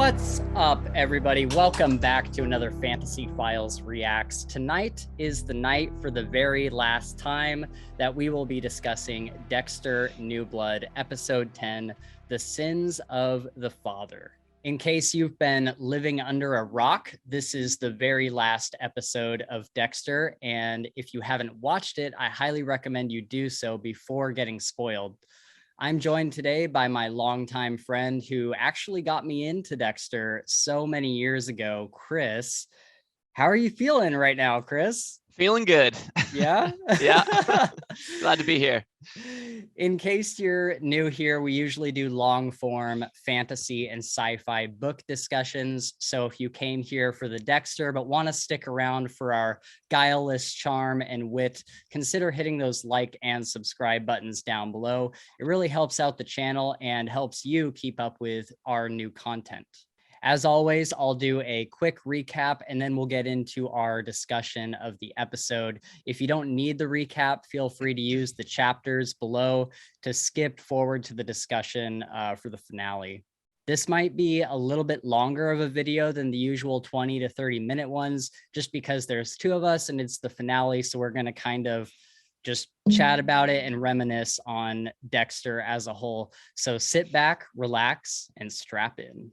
What's up, everybody? Welcome back to another Fantasy Files Reacts. Tonight is the night for the very last time that we will be discussing Dexter New Blood, Episode 10, The Sins of the Father. In case you've been living under a rock, this is the very last episode of Dexter, and if you haven't watched it, I highly recommend you do so before getting spoiled. I'm joined today by my longtime friend who actually got me into Dexter so many years ago, Chris. How are you feeling right now, Chris? Feeling good. Yeah? Yeah. Glad to be here. In case you're new here, we usually do long form fantasy and sci-fi book discussions. So if you came here for the Dexter but want to stick around for our guileless charm and wit, consider hitting those like and subscribe buttons down below. It really helps out the channel and helps you keep up with our new content. As always, I'll do a quick recap and then we'll get into our discussion of the episode. If you don't need the recap, feel free to use the chapters below to skip forward to the discussion for the finale. This might be a little bit longer of a video than the usual 20 to 30 minute ones, just because there's two of us and it's the finale. So we're going to kind of just chat about it and reminisce on Dexter as a whole. So sit back, relax, and strap in.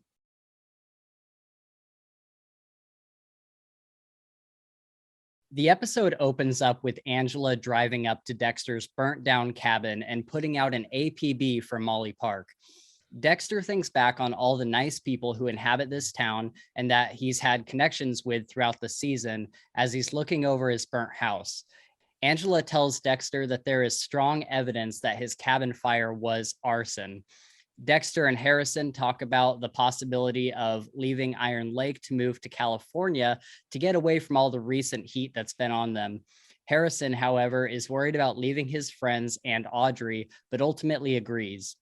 The episode opens up with Angela driving up to Dexter's burnt down cabin and putting out an APB for Molly Park. Dexter thinks back on all the nice people who inhabit this town and that he's had connections with throughout the season as he's looking over his burnt house. Angela tells Dexter that there is strong evidence that his cabin fire was arson. Dexter and Harrison talk about the possibility of leaving Iron Lake to move to California to get away from all the recent heat that's been on them. Harrison, however, is worried about leaving his friends and Audrey, but ultimately agrees.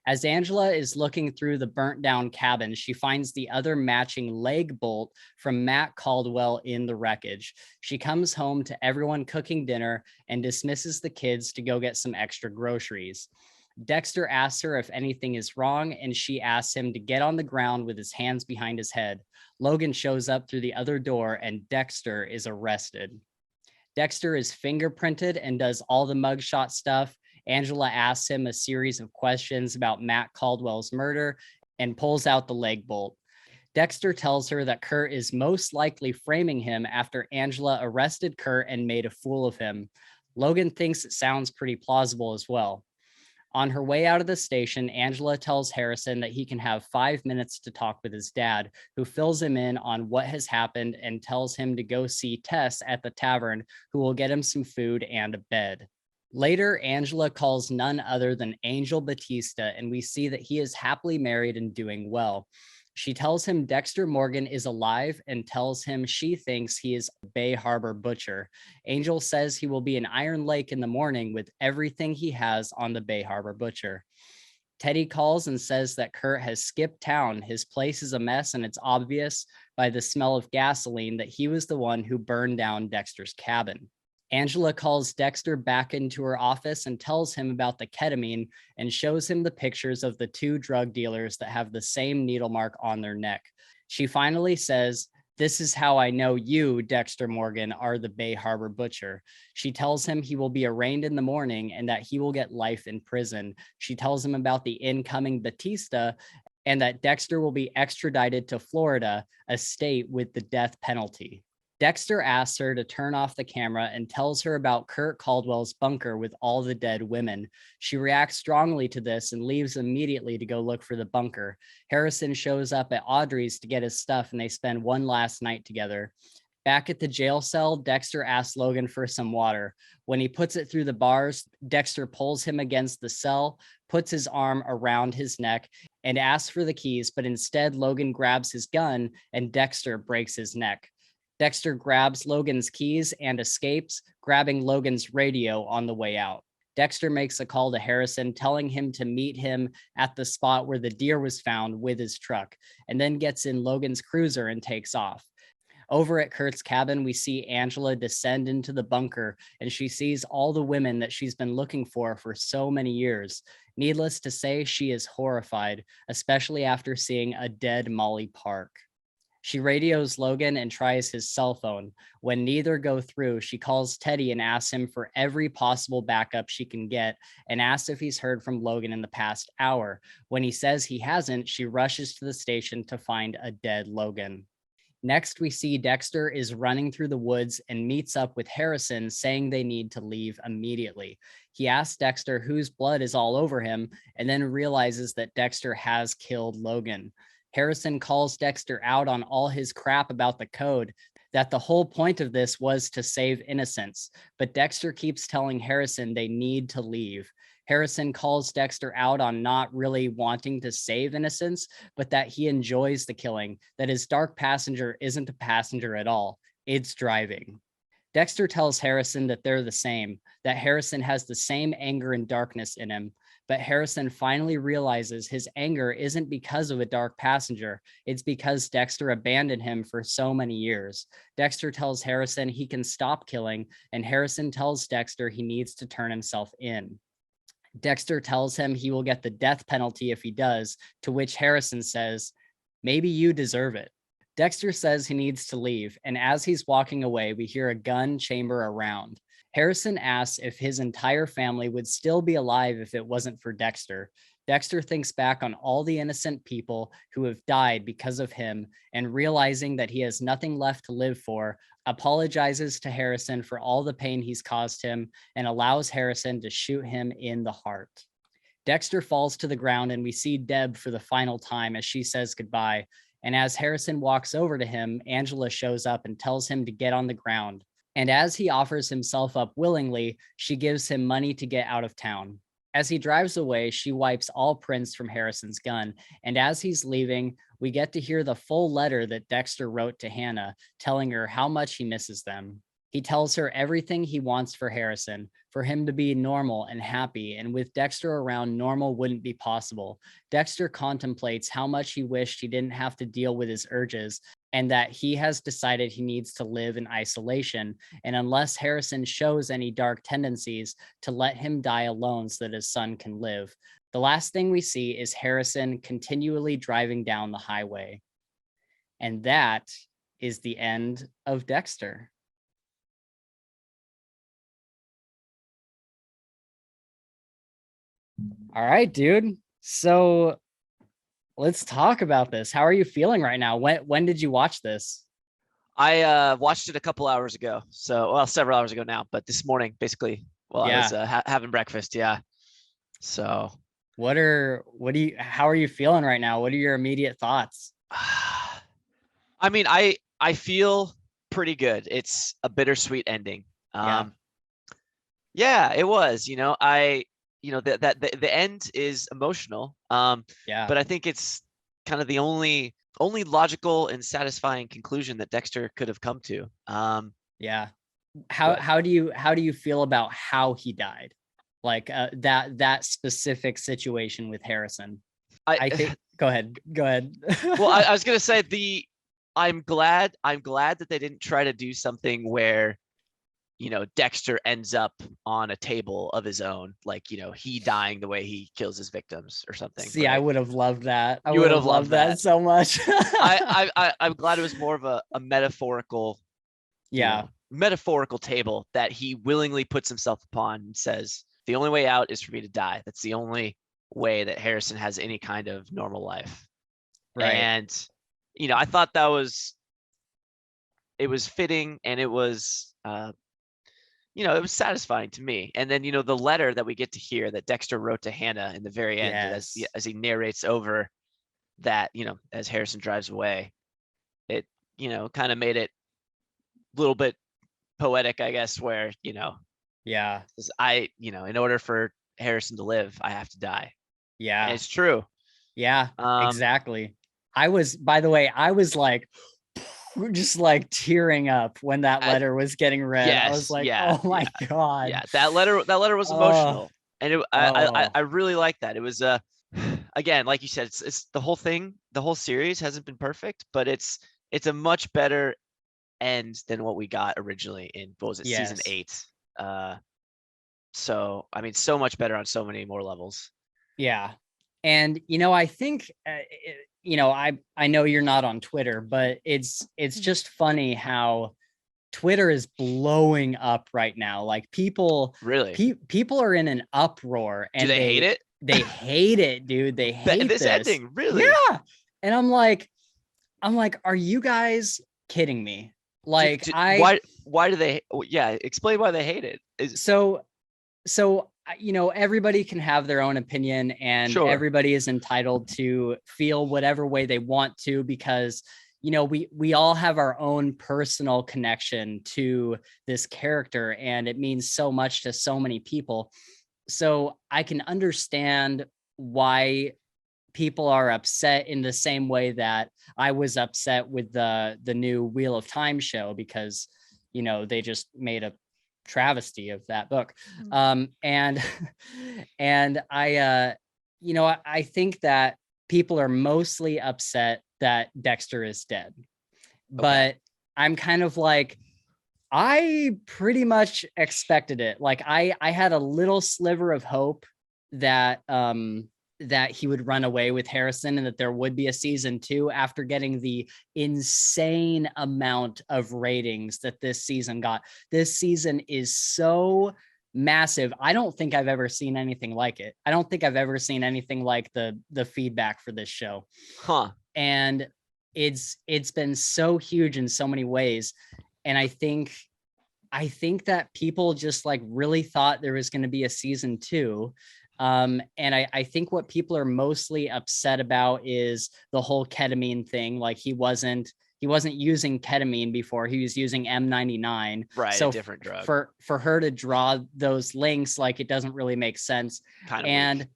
As Angela is looking through the burnt down cabin, she finds the other matching leg bolt from Matt Caldwell in the wreckage. She comes home to everyone cooking dinner and dismisses the kids to go get some extra groceries. Dexter asks her if anything is wrong, and she asks him to get on the ground with his hands behind his head. Logan shows up through the other door, and Dexter is arrested. Dexter is fingerprinted and does all the mugshot stuff. Angela asks him a series of questions about Matt Caldwell's murder and pulls out the leg bolt. Dexter tells her that Kurt is most likely framing him after Angela arrested Kurt and made a fool of him. Logan thinks it sounds pretty plausible as well. On her way out of the station, Angela tells Harrison that he can have 5 minutes to talk with his dad, who fills him in on what has happened and tells him to go see Tess at the tavern, who will get him some food and a bed. Later, Angela calls none other than Angel Batista, and we see that he is happily married and doing well. She tells him Dexter Morgan is alive and tells him she thinks he is a Bay Harbor butcher. Angel says he will be in Iron Lake in the morning with everything he has on the Bay Harbor butcher. Teddy calls and says that Kurt has skipped town. His place is a mess, and it's obvious by the smell of gasoline that he was the one who burned down Dexter's cabin. Angela calls Dexter back into her office and tells him about the ketamine and shows him the pictures of the two drug dealers that have the same needle mark on their neck. She finally says, "This is how I know you, Dexter Morgan, are the Bay Harbor butcher." She tells him he will be arraigned in the morning and that he will get life in prison. She tells him about the incoming Batista and that Dexter will be extradited to Florida, a state with the death penalty. Dexter asks her to turn off the camera and tells her about Kurt Caldwell's bunker with all the dead women. She reacts strongly to this and leaves immediately to go look for the bunker. Harrison shows up at Audrey's to get his stuff, and they spend one last night together. Back at the jail cell, Dexter asks Logan for some water. When he puts it through the bars, Dexter pulls him against the cell, puts his arm around his neck, and asks for the keys, but instead Logan grabs his gun and Dexter breaks his neck. Dexter grabs Logan's keys and escapes, grabbing Logan's radio on the way out. Dexter makes a call to Harrison, telling him to meet him at the spot where the deer was found with his truck, and then gets in Logan's cruiser and takes off. Over at Kurt's cabin, we see Angela descend into the bunker, and she sees all the women that she's been looking for so many years. Needless to say, she is horrified, especially after seeing a dead Molly Park. She radios Logan and tries his cell phone. When neither go through, she calls Teddy and asks him for every possible backup she can get and asks if he's heard from Logan in the past hour. When he says he hasn't, she rushes to the station to find a dead Logan. Next, we see Dexter is running through the woods and meets up with Harrison, saying they need to leave immediately. He asks Dexter whose blood is all over him and then realizes that Dexter has killed Logan. Harrison calls Dexter out on all his crap about the code, that the whole point of this was to save innocents, but Dexter keeps telling Harrison they need to leave. Harrison calls Dexter out on not really wanting to save innocents, but that he enjoys the killing, that his dark passenger isn't a passenger at all, it's driving. Dexter tells Harrison that they're the same, that Harrison has the same anger and darkness in him, but Harrison finally realizes his anger isn't because of a dark passenger. It's because Dexter abandoned him for so many years. Dexter tells Harrison he can stop killing, and Harrison tells Dexter he needs to turn himself in. Dexter tells him he will get the death penalty if he does, to which Harrison says, "Maybe you deserve it." Dexter says he needs to leave, and as he's walking away, we hear a gun chamber around. Harrison asks if his entire family would still be alive if it wasn't for Dexter. Dexter thinks back on all the innocent people who have died because of him, and realizing that he has nothing left to live for, apologizes to Harrison for all the pain he's caused him and allows Harrison to shoot him in the heart. Dexter falls to the ground, and we see Deb for the final time as she says goodbye. And as Harrison walks over to him, Angela shows up and tells him to get on the ground. And as he offers himself up willingly, she gives him money to get out of town. As he drives away, she wipes all prints from Harrison's gun. And as he's leaving, we get to hear the full letter that Dexter wrote to Hannah, telling her how much he misses them. He tells her everything he wants for Harrison, for him to be normal and happy, and with Dexter around, normal wouldn't be possible. Dexter contemplates how much he wished he didn't have to deal with his urges, and that he has decided he needs to live in isolation, and unless Harrison shows any dark tendencies, to let him die alone so that his son can live. The last thing we see is Harrison continually driving down the highway. And that is the end of Dexter. All right, dude. So let's talk about this. How are you feeling right now? When did you watch this? I watched it a couple hours ago. So, well, several hours ago now, but this morning, basically, while I was having breakfast. Yeah. So, how are you feeling right now? What are your immediate thoughts? I mean, I feel pretty good. It's a bittersweet ending. Yeah, it was, the end is emotional. But I think it's kind of the only logical and satisfying conclusion that Dexter could have come to. How do you feel about how he died? Like that specific situation with Harrison? I think go ahead. Well, I was gonna say I'm glad that they didn't try to do something where Dexter ends up on a table of his own, like, he dying the way he kills his victims or something. See, right? I would have loved that. You would have loved that so much. I'm glad it was more of a metaphorical, metaphorical table that he willingly puts himself upon and says, the only way out is for me to die. That's the only way that Harrison has any kind of normal life. Right. And, I thought it was fitting, and it was, it was satisfying to me. And then, the letter that we get to hear that Dexter wrote to Hannah in the very end, as he narrates over that, as Harrison drives away, it, kind of made it a little bit poetic, I guess, where, in order for Harrison to live, I have to die. Yeah. And it's true. Yeah, exactly. I was like, just like tearing up when that letter was getting read. I was like, oh my God. Yeah, that letter was emotional. And I really like that. It was again, like you said, it's the whole thing, the whole series hasn't been perfect, but it's a much better end than what we got originally in, what was it, season 8. So I mean, so much better on so many more levels. Yeah. And I think I know you're not on Twitter, but it's just funny how Twitter is blowing up right now. Like people are in an uproar, and do they hate it? They hate it, dude. They hate this ending, really. Yeah. And I'm like, are you guys kidding me? Like, why do they, explain why they hate it. So everybody can have their own opinion, and everybody is entitled to feel whatever way they want to, because we all have our own personal connection to this character, and it means so much to so many people. So I can understand why people are upset in the same way that I was upset with the new Wheel of Time show, because they just made a travesty of that book. And I I think that people are mostly upset that Dexter is dead, but I'm kind of like, I pretty much expected it. Like I had a little sliver of hope that that he would run away with Harrison, and that there would be a season 2 after getting the insane amount of ratings that this season got. This season is so massive. I don't think I've ever seen anything like it. I don't think I've ever seen anything like the feedback for this show. And it's been so huge in so many ways. And I think that people just like really thought there was going to be a season 2. And I think what people are mostly upset about is the whole ketamine thing. Like he wasn't using ketamine before, he was using M99. Right. So a different drug. For her to draw those links, like it doesn't really make sense. And weak.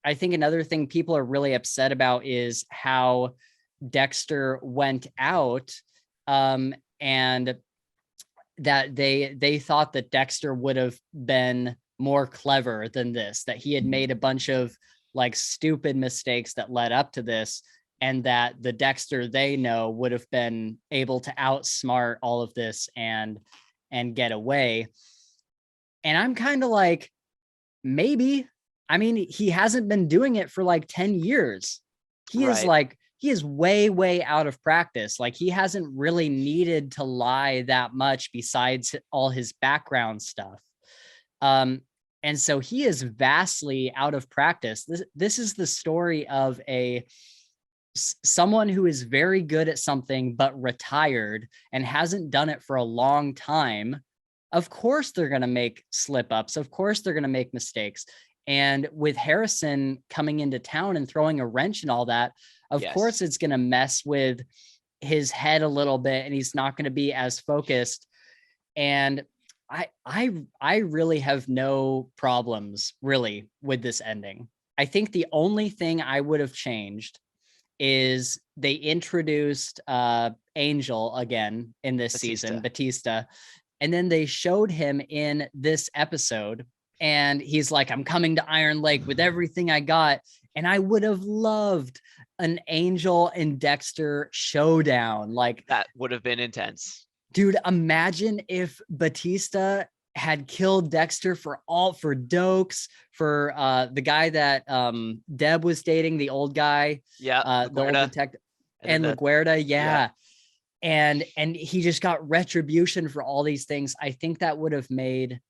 I think another thing people are really upset about is how Dexter went out, and that they thought that Dexter would have been more clever than this, that he had made a bunch of like stupid mistakes that led up to this, and that the Dexter they know would have been able to outsmart all of this and get away. And I'm kind of like, maybe. I mean, he hasn't been doing it for like 10 years. He is way out of practice. Like he hasn't really needed to lie that much besides all his background stuff. And so he is vastly out of practice. This is the story of someone who is very good at something, but retired and hasn't done it for a long time. Of course, they're going to make slip ups. Of course, they're going to make mistakes. And with Harrison coming into town and throwing a wrench and all that, of course, it's going to mess with his head a little bit, and he's not going to be as focused. And I really have no problems really with this ending. I think the only thing I would have changed is they introduced Angel again in this season, Batista, and then they showed him in this episode, and he's like, I'm coming to Iron Lake with everything I got. And I would have loved an Angel and Dexter showdown. Like that would have been intense. Dude, imagine if Batista had killed Dexter for Dokes, for the guy that Deb was dating, the old guy. Yeah. The old detective. And LaGuardia, yeah. And he just got retribution for all these things. I think that would have made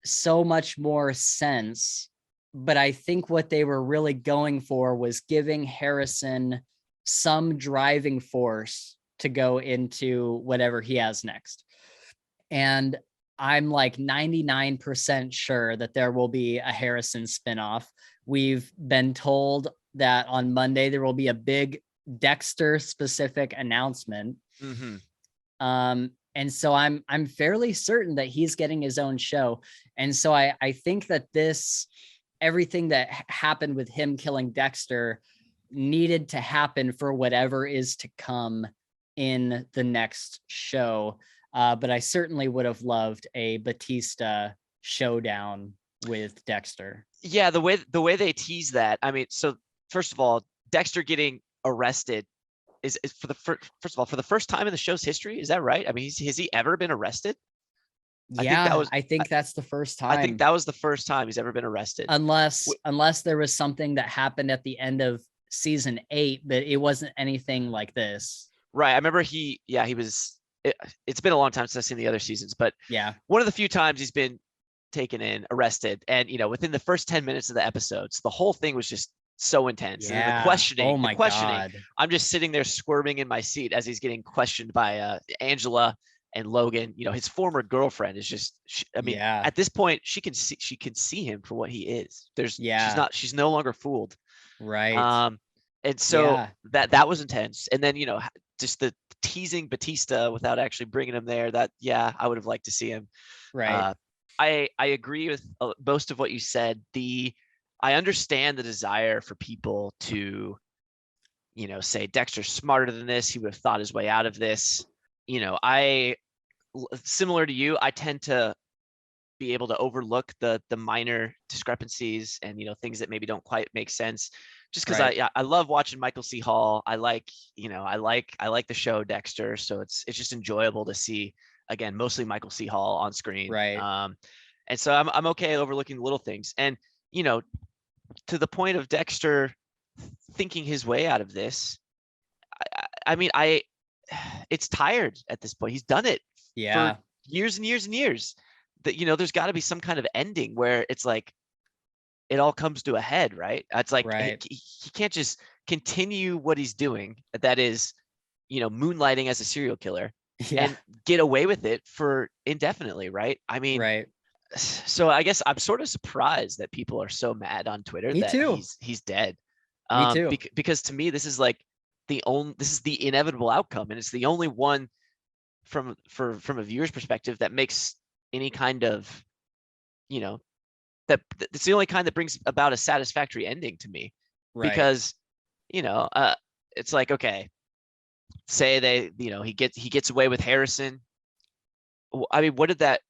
so much more sense. But I think what they were really going for was giving Harrison some driving force to go into whatever he has next. And I'm like 99% sure that there will be a Harrison spinoff. We've been told that on Monday there will be a big Dexter specific announcement. And so I'm fairly certain that he's getting his own show. And so I think that everything that happened with him killing Dexter needed to happen for whatever is to come in the next show. But I certainly would have loved a Batista showdown with Dexter. Yeah, the way they tease that. I mean, so first of all, Dexter getting arrested is for the first of all, for the first time in the show's history. Is that right? I mean, has he ever been arrested? I think that's the first time. I think that was the first time he's ever been arrested. Unless there was something that happened at the end of season 8, but it wasn't anything like this. Right. I remember he was, it's been a long time since I've seen the other seasons, but yeah, one of the few times he's been taken in, arrested. And, within the first 10 minutes of the episodes, the whole thing was just so intense. Yeah. And the questioning, God. I'm just sitting there squirming in my seat as he's getting questioned by Angela and Logan. His former girlfriend is just, at this point, she can see him for what he is. She's no longer fooled. Right. And so that was intense. And then, just the teasing Batista without actually bringing him there, I would have liked to see him. Right. I agree with most of what you said. I understand the desire for people to, say Dexter's smarter than this. He would have thought his way out of this. Similar to you, I tend to be able to overlook the minor discrepancies and, things that maybe don't quite make sense, just because I love watching Michael C. Hall. I like the show Dexter. So it's just enjoyable to see, again, mostly Michael C. Hall on screen. Right. And so I'm okay overlooking the little things. And, to the point of Dexter thinking his way out of this, it's tired at this point. He's done it for years and years and years. That, there's got to be some kind of ending where it's like it all comes to a head, right? It's like he can't just continue what he's doing, that is, moonlighting as a serial killer, and get away with it for indefinitely, right? I mean, so I guess I'm sort of surprised that people are so mad on Twitter he's dead. Me too. Because to me, this is like this is the inevitable outcome, and it's the only one from a viewer's perspective that makes any kind of, it's the only kind that brings about a satisfactory ending to me. Because, it's like, okay, say he gets away with Harrison. I mean, what did that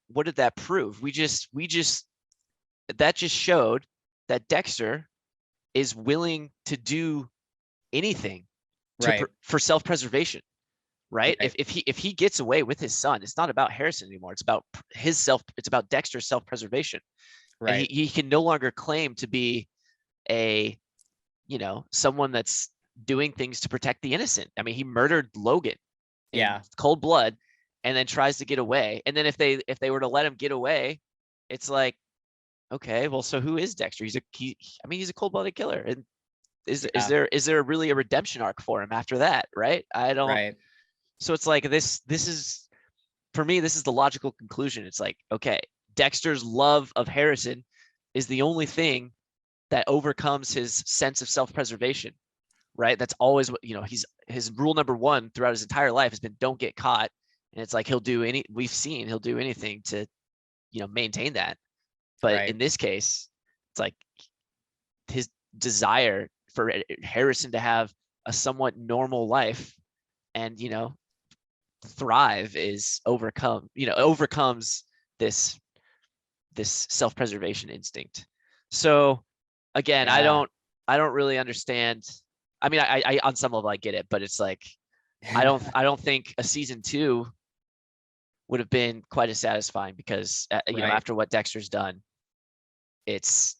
prove? That just showed that Dexter is willing to do anything for self-preservation, right? If he gets away with his son, it's not about Harrison anymore. It's about it's about Dexter's self-preservation. Right. And he can no longer claim to be someone that's doing things to protect the innocent. I mean, he murdered Logan in cold blood and then tries to get away. And then if they were to let him get away, it's like, okay, well, so who is Dexter? He's a cold-blooded killer. And is there really a redemption arc for him after that? Right. I don't. Right. So it's like this is, for me, this is the logical conclusion. It's like, okay, Dexter's love of Harrison is the only thing that overcomes his sense of self-preservation, right? That's always what, his rule number one throughout his entire life has been don't get caught. And it's like, he'll do anything to, maintain that. But in this case, it's like his desire for Harrison to have a somewhat normal life and, thrive overcomes this self-preservation instinct. So again, I don't really understand. I mean, I on some level I get it, but it's like I don't think a season 2 would have been quite as satisfying because after what Dexter's done, it's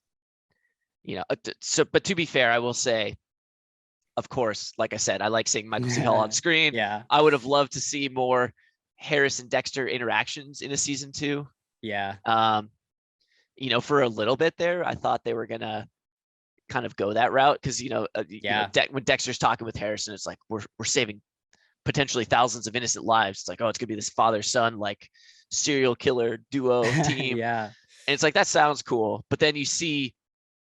but to be fair, I will say, of course, like I said, I like seeing Michael C. Hall on screen. Yeah. I would have loved to see more Harris and Dexter interactions in a season 2. Yeah. For a little bit there, I thought they were gonna kind of go that route because when Dexter's talking with Harrison, it's like we're saving potentially thousands of innocent lives. It's like, oh, it's gonna be this father-son like serial killer duo team. Yeah. And it's like, that sounds cool, but then you see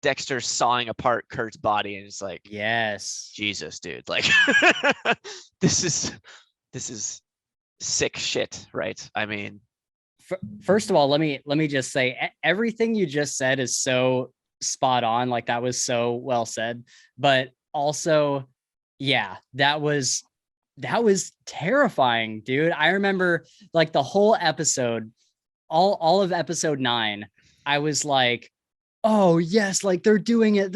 Dexter sawing apart Kurt's body, and it's like, yes, Jesus, dude, like this is sick shit, right? I mean, first of all, let me just say everything you just said is so spot on. Like, that was so well said, but also, that was terrifying, dude. I remember like the whole episode, all of episode 9, I was like, oh yes, like they're doing it.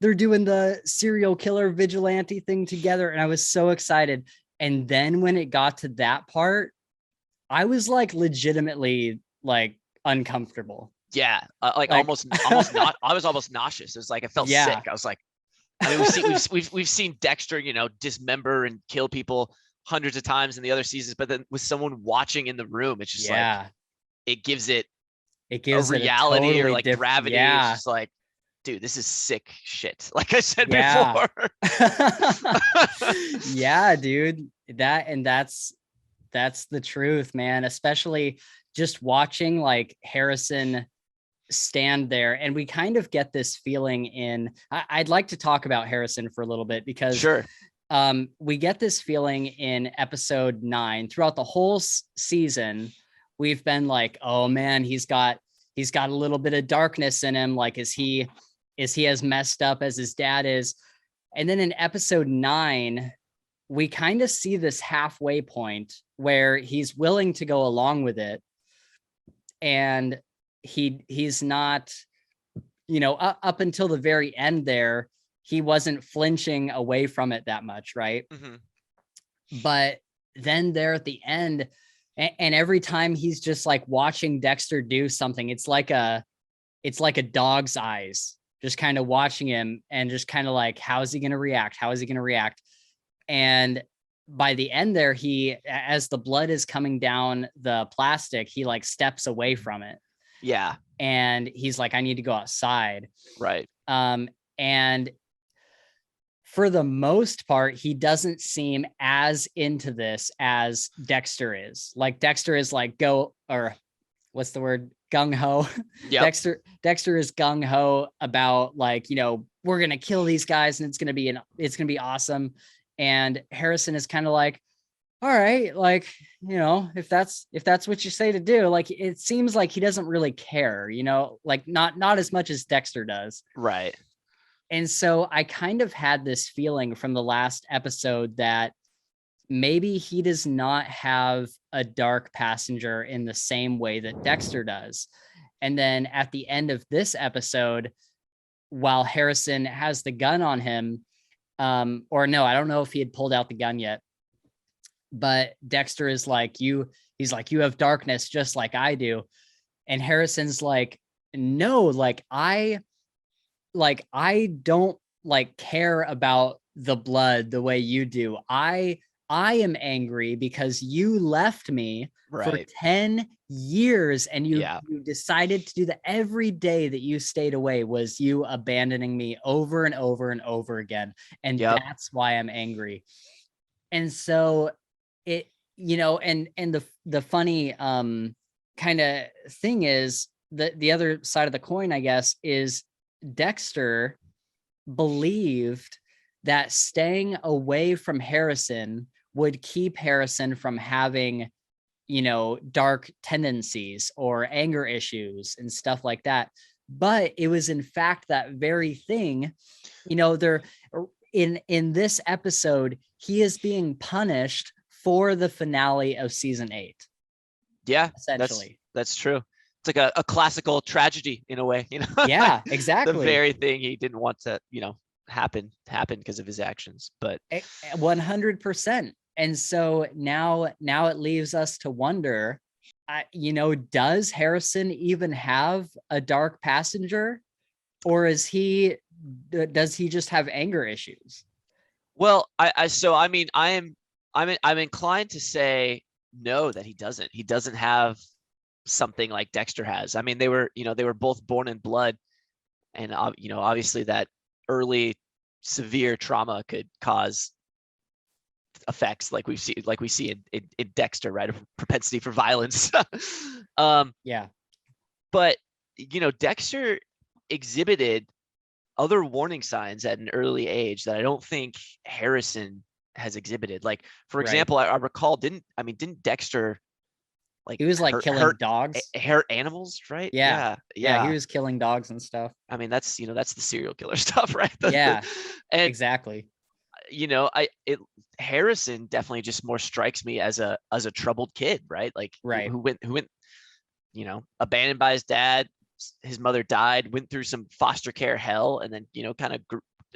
the serial killer vigilante thing together, and I was so excited. And then when it got to that part, I was like legitimately like uncomfortable. Yeah, like almost not. I was almost nauseous. It was like I felt Yeah. sick. I was like, I mean, we've seen Dexter, dismember and kill people hundreds of times in the other seasons, but then with someone watching in the room, it's just like it gives it a reality totally or like gravity. It's Yeah. just like, dude, this is sick shit. Like I said Yeah. before. Yeah, dude. That's the truth, man. Especially just watching like Harrison stand there, and we kind of get this feeling in. I'd like to talk about Harrison for a little bit because Sure. We get this feeling in episode 9 throughout the whole season. We've been like, oh man, he's got a little bit of darkness in him. Like, is he as messed up as his dad is? And then in episode 9, we kind of see this halfway point where he's willing to go along with it. And he's not, up until the very end there, he wasn't flinching away from it that much, right? Mm-hmm. But then there at the end, and every time he's just like watching Dexter do something, it's like a dog's eyes, just kind of watching him and just kind of like, how is he going to react? How is he going to react? And by the end there, as the blood is coming down the plastic, he like steps away from it. Yeah. And he's like, I need to go outside. Right. And for the most part, he doesn't seem as into this as Dexter is. Like Dexter is like what's the word? Gung ho. Yep. Dexter is gung ho about like, we're going to kill these guys and it's going to be awesome. And Harrison is kind of like, all right, like, if that's what you say to do, like, it seems like he doesn't really care, like not as much as Dexter does. Right. And so I kind of had this feeling from the last episode that maybe he does not have a dark passenger in the same way that Dexter does. And then at the end of this episode, while Harrison has the gun on him, or no, I don't know if he had pulled out the gun yet, but Dexter is like, he's like, you have darkness just like I do. And Harrison's like, no, like I don't like care about the blood the way you do. I am angry because you left me for 10 years and you decided to do that. Every day that you stayed away was you abandoning me over and over and over again. And that's why I'm angry. And so it, and the funny kind of thing is that the other side of the coin, I guess, is Dexter believed that staying away from Harrison would keep Harrison from having, dark tendencies or anger issues and stuff like that. But it was in fact that very thing, there in this episode, he is being punished for the finale of season 8. Yeah, essentially. That's true. It's like a classical tragedy in a way, Yeah, exactly. The very thing he didn't want to, happen because of his actions. But 100%. And so now it leaves us to wonder, does Harrison even have a dark passenger, or does he just have anger issues? Well, I'm inclined to say no, that he doesn't. He doesn't have something like Dexter has. I mean, they were both born in blood, and obviously that early severe trauma could cause effects like we see in Dexter, right? A propensity for violence. Yeah. But Dexter exhibited other warning signs at an early age that I don't think Harrison has exhibited. Like, for example, I recall, didn't Dexter, like, he was like killing dogs, hurt animals, right? Yeah. He was killing dogs and stuff. I mean, that's the serial killer stuff, right? And exactly. Harrison definitely just more strikes me as a troubled kid, right? Like, who went, abandoned by his dad, his mother died, went through some foster care hell, and then, kind of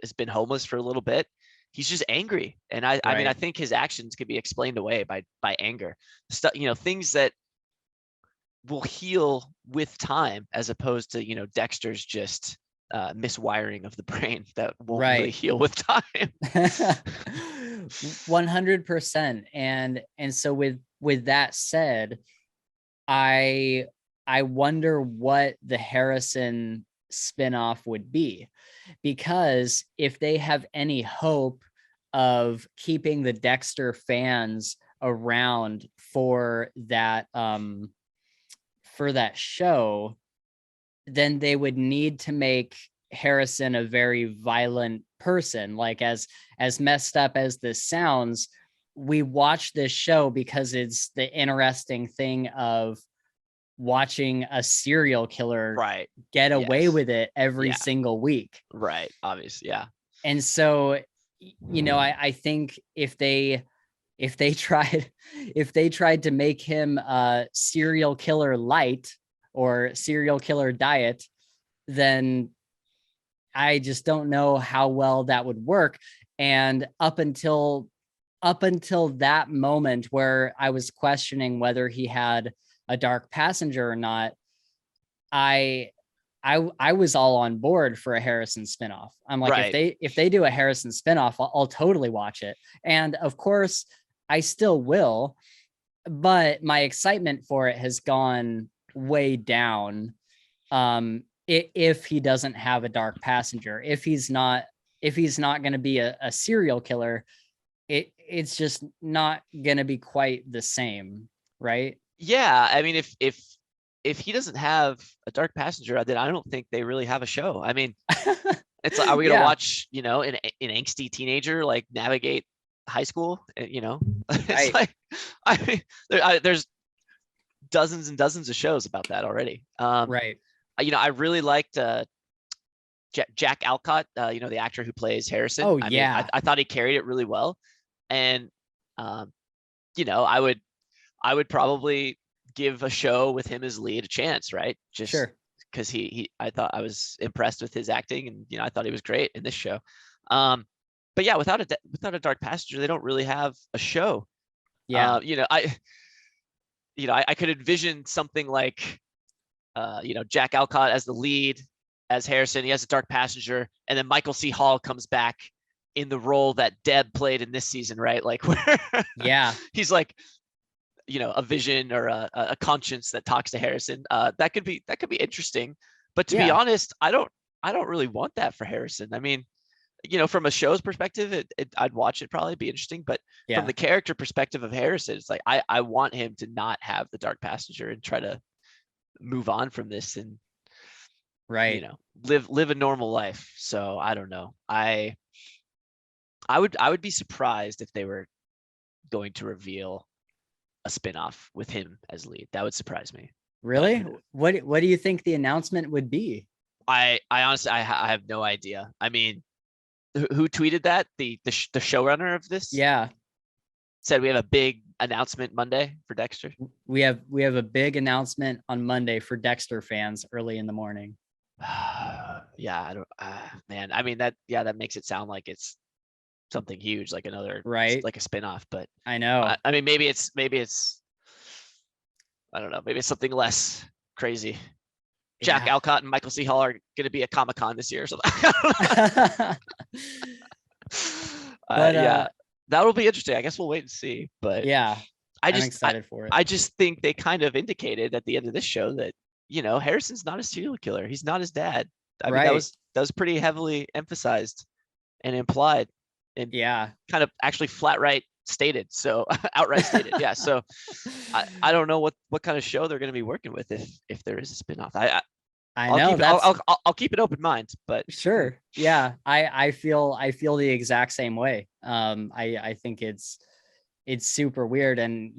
has been homeless for a little bit. He's just angry. And I mean, I think his actions could be explained away by anger. Things that will heal with time, as opposed to, Dexter's just miswiring of the brain that won't really heal with time. 100%. And so with that said, I wonder what the Harrison spinoff would be, because if they have any hope of keeping the Dexter fans around for that show, then they would need to make Harrison a very violent person. Like, as messed up as this sounds, we watch this show because it's the interesting thing of watching a serial killer get away with it every single week. Right. Obviously. Yeah. And so, I think if they tried to make him a serial killer light or serial killer diet, then I just don't know how well that would work. And up until that moment where I was questioning whether he had a dark passenger or not, I was all on board for a Harrison spinoff. I'm like, if they do a Harrison spinoff, I'll totally watch it. And of course I still will, but my excitement for it has gone way down. If he doesn't have a dark passenger, if he's not going to be a serial killer, it's just not going to be quite the same, right? Yeah, I mean, if he doesn't have a dark passenger, then I don't think they really have a show. I mean, it's like, are we gonna watch, an angsty teenager like navigate high school? It's like, I mean, there's dozens and dozens of shows about that already. Right. I really liked Jack Alcott, the actor who plays Harrison. Oh, I yeah. mean, I thought he carried it really well. And, I would probably give a show with him as lead a chance, right? Just because I thought I was impressed with his acting, and, I thought he was great in this show. But yeah, without a dark passenger, they don't really have a show. Yeah. I could envision something like, Jack Alcott as the lead, as Harrison. He has a dark passenger, and then Michael C. Hall comes back in the role that Deb played in this season, right? Like, where he's like, a vision or a conscience that talks to Harrison. That could be interesting. But to be honest, I don't really want that for Harrison. I mean, from a show's perspective, I'd watch it, probably be interesting. But from the character perspective of Harrison, it's like, I want him to not have the dark passenger and try to move on from this and live a normal life. So I don't know. I would be surprised if they were going to reveal a spinoff with him as lead. That would surprise me. Really? What do you think the announcement would be? I honestly, I have no idea. I mean, who tweeted that? The showrunner of this? Yeah. Said we have a big announcement Monday for Dexter. We have a big announcement on Monday for Dexter fans early in the morning. Yeah, I don't man. I mean, that makes it sound like it's something huge, like another, like a spinoff. But I know. I mean, maybe it's I don't know. Maybe it's something less crazy. Jack Alcott and Michael C. Hall are going to be at Comic-Con this year or something. But that'll be interesting. I guess we'll wait and see. But yeah, I'm excited for it. I just think they kind of indicated at the end of this show that, Harrison's not a serial killer. He's not his dad. I mean, that was pretty heavily emphasized and implied, and kind of actually outright stated. So outright stated. Yeah. So I don't know what kind of show they're going to be working with if there is a spinoff. I'll keep an open mind, but sure. Yeah. I feel the exact same way. I think it's super weird. And,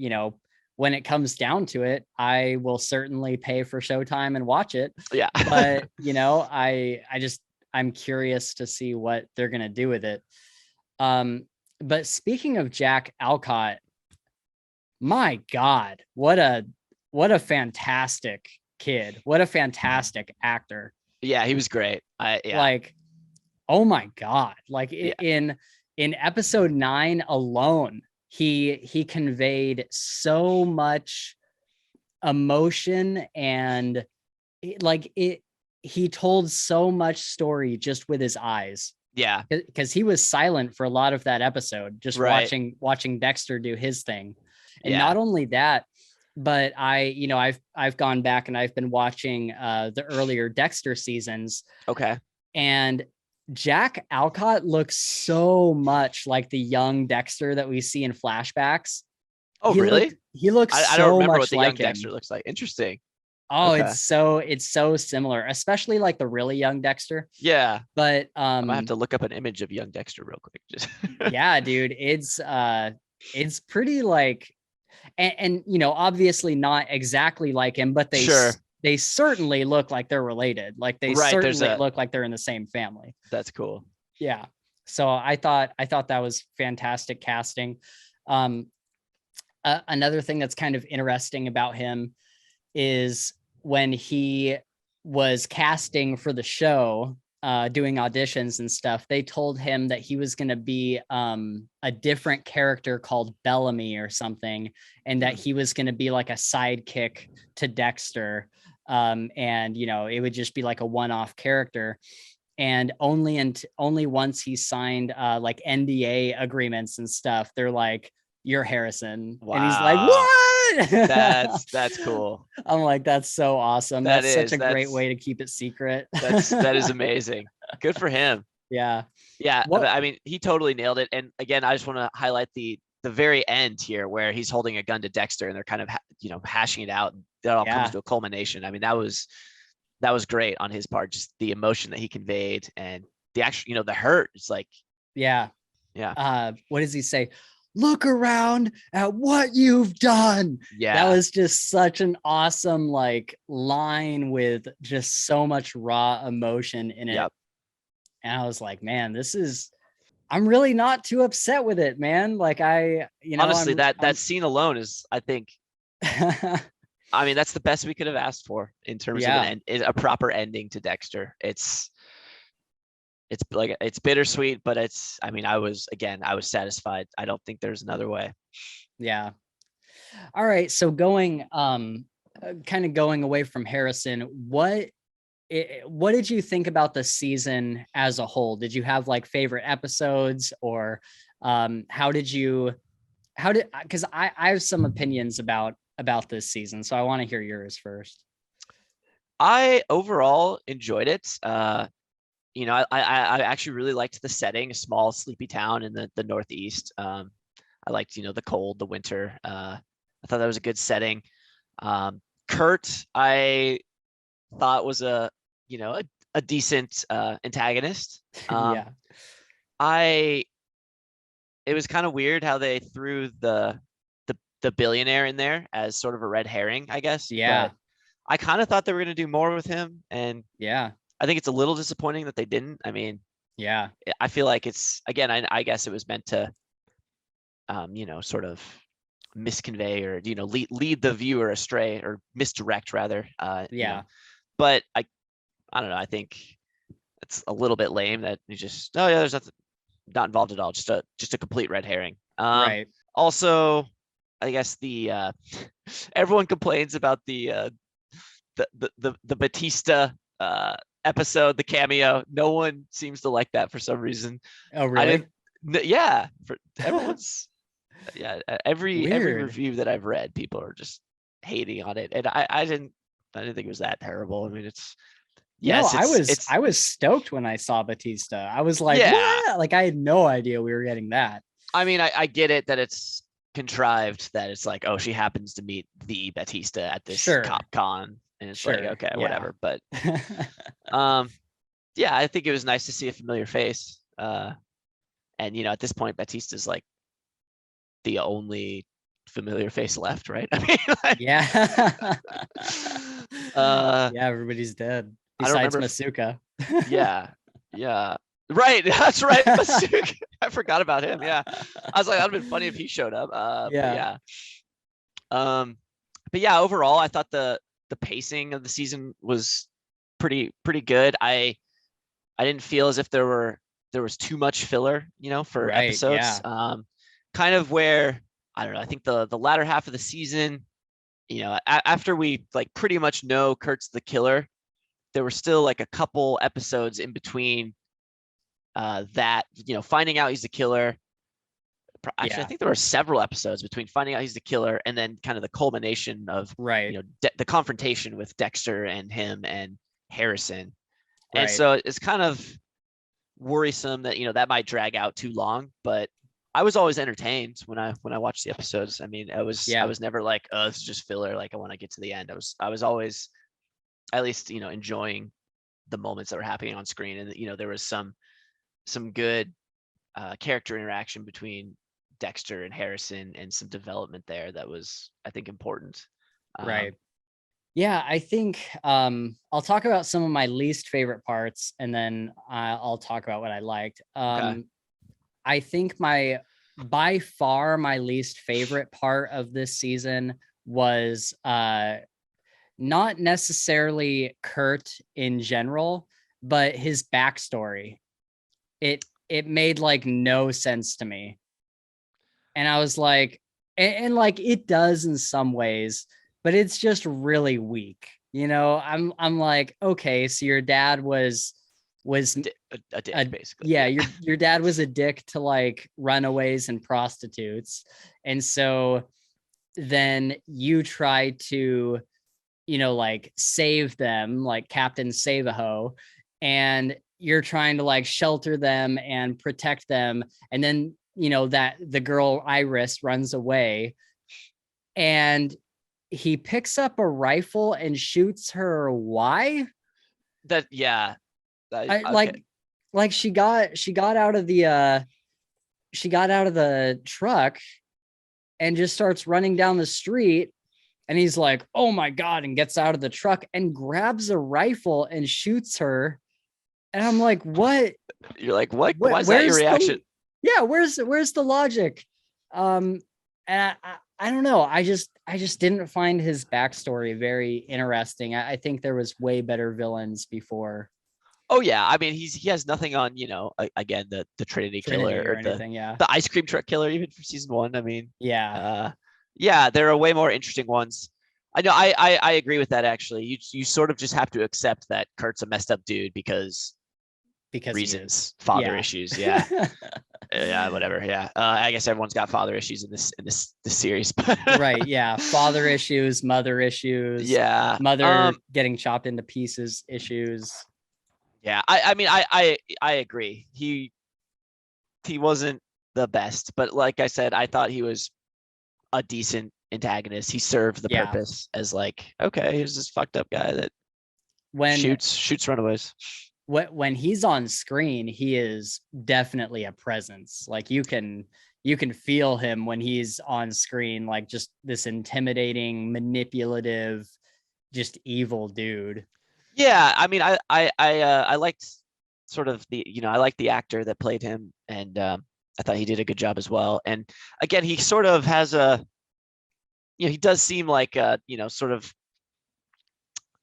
when it comes down to it, I will certainly pay for Showtime and watch it. Yeah. But, I'm curious to see what they're going to do with it. But speaking of Jack Alcott, my God, what a fantastic kid. What a fantastic actor. Yeah, he was great. Like, oh my God. Like Yeah. in episode 9 alone, he conveyed so much emotion, and he told so much story just with his eyes. Yeah. Because he was silent for a lot of that episode, just Right. watching Dexter do his thing. And Yeah. not only that, but I've gone back and I've been watching the earlier Dexter seasons. Okay. And Jack Alcott looks so much like the young Dexter that we see in flashbacks. Oh, really? He looks I so don't remember much what the like young him. Dexter looks like. Interesting. Oh, Okay. it's so similar, especially like the really young Dexter. Yeah. But I might have to look up an image of young Dexter real quick. Just yeah, dude, it's pretty like, and obviously not exactly like him, but they certainly look like they're related. Like they certainly look like they're in the same family. That's cool. Yeah. So I thought that was fantastic casting. Another thing that's kind of interesting about him is when he was casting for the show, doing auditions and stuff, they told him that he was going to be a different character called Bellamy or something, and that he was going to be like a sidekick to Dexter. And it would just be like a one-off character. And only once he signed like NDA agreements and stuff, they're like, "You're Harrison." Wow. And he's like, "What?" That's cool. I'm like, that's so awesome. That's such a great way to keep it secret. That is amazing. Good for him. Yeah. Yeah. I mean, he totally nailed it. And again, I just want to highlight the very end here where he's holding a gun to Dexter and they're kind of, hashing it out. And that all comes to a culmination. I mean, that was great on his part. Just the emotion that he conveyed and the actual, the hurt. It's like, yeah. What does he say? "Look around at what you've done." Yeah. That was just such an awesome like line with just so much raw emotion in it. Yep. And I was like, man, I'm really not too upset with it, man. Like honestly, that scene alone is, I think, I mean, that's the best we could have asked for in terms of a proper ending to Dexter. It's bittersweet, but I was satisfied. I don't think there's another way. Yeah. All right. So kind of going away from Harrison, what did you think about the season as a whole? Did you have like favorite episodes, or because I have some opinions about this season, so I want to hear yours first. I overall enjoyed it. I actually really liked the setting, a small sleepy town in the Northeast. I liked, the cold, the winter. I thought that was a good setting. Kurt, I thought was a decent antagonist. Yeah. It was kind of weird how they threw the billionaire in there as sort of a red herring, I guess. Yeah. But I kind of thought they were going to do more with him, and yeah, I think it's a little disappointing that they didn't. I mean, yeah, I feel like it's, again, I guess it was meant to, sort of misconvey or, lead the viewer astray, or misdirect rather. Yeah. But I don't know. I think it's a little bit lame that you just, oh yeah, there's nothing, not involved at all. Just a complete red herring. Right. Also, I guess everyone complains about the Batista episode, the cameo. No one seems to like that for some reason. Oh, really? Yeah. Everyone's every review that I've read, people are just hating on it, and I didn't think it was that terrible. I mean, I was stoked when I saw Batista. I was like, what? Like, I had no idea we were getting that. I mean, I get it that it's contrived, that it's like, oh, she happens to meet the Batista at this cop con, and it's like, okay, whatever. But I think it was nice to see a familiar face. And at this point, Batista's like the only familiar face left, right? I mean, yeah, everybody's dead besides Masuka. yeah, right. That's right, Masuka. I forgot about him. Yeah, I was like, that'd have been funny if he showed up. But overall, I thought the the pacing of the season was pretty good. I didn't feel as if there was too much filler, for Right. episodes. Yeah. Kind of where, I don't know, I think the latter half of the season, after we like pretty much know Kurt's the killer, there were still like a couple episodes in between that, finding out he's the killer. Actually, I think there were several episodes between finding out he's the killer and then kind of the culmination of, Right. the confrontation with Dexter and him and Harrison. Right. And so it's kind of worrisome that, that might drag out too long, but I was always entertained when I watched the episodes. I mean, I was never like, oh, this is just filler. Like I want to get to the end. I was always at least, enjoying the moments that were happening on screen. And, there was some good character interaction between Dexter and Harrison and some development there that was, I think, important. Right. Yeah, I think I'll talk about some of my least favorite parts, and then I'll talk about what I liked. Okay. I think by far my least favorite part of this season was not necessarily Kurt in general, but his backstory. It made like no sense to me. And I was like, and like it does in some ways, but it's just really weak. I'm like, okay, so your dad was a dick, basically. Yeah, your dad was a dick to like runaways and prostitutes. And so then you try to, like save them, like Captain Save-A-Ho, and you're trying to like shelter them and protect them. And then, that the girl Iris runs away and he picks up a rifle and shoots her. Why? That, yeah. Okay. Like she got out of the truck and just starts running down the street, and he's like, oh my God, and gets out of the truck and grabs a rifle and shoots her. And I'm like, what? You're like, what? Why is that your reaction? Where's the logic? And I don't know. I just didn't find his backstory very interesting. I think there was way better villains before. Oh yeah, I mean he has nothing on, again, the Trinity killer or anything, the ice cream truck killer even for season 1. I mean, yeah, there are way more interesting ones. I know. I agree with that actually. You sort of just have to accept that Kurt's a messed up dude because reasons, father issues. Yeah. Yeah, whatever. Yeah. I guess everyone's got father issues in this series. Right. Yeah. Father issues, mother issues. Yeah. Mother getting chopped into pieces issues. Yeah. I mean, I agree. He wasn't the best, but like I said, I thought he was a decent antagonist. He served the purpose as like, okay, here's this fucked up guy that shoots runaways. When he's on screen, he is definitely a presence. Like you can feel him when he's on screen, like just this intimidating, manipulative, just evil dude. Yeah, I mean, I liked sort of I liked the actor that played him, and I thought he did a good job as well. And again, he sort of has he does seem like sort of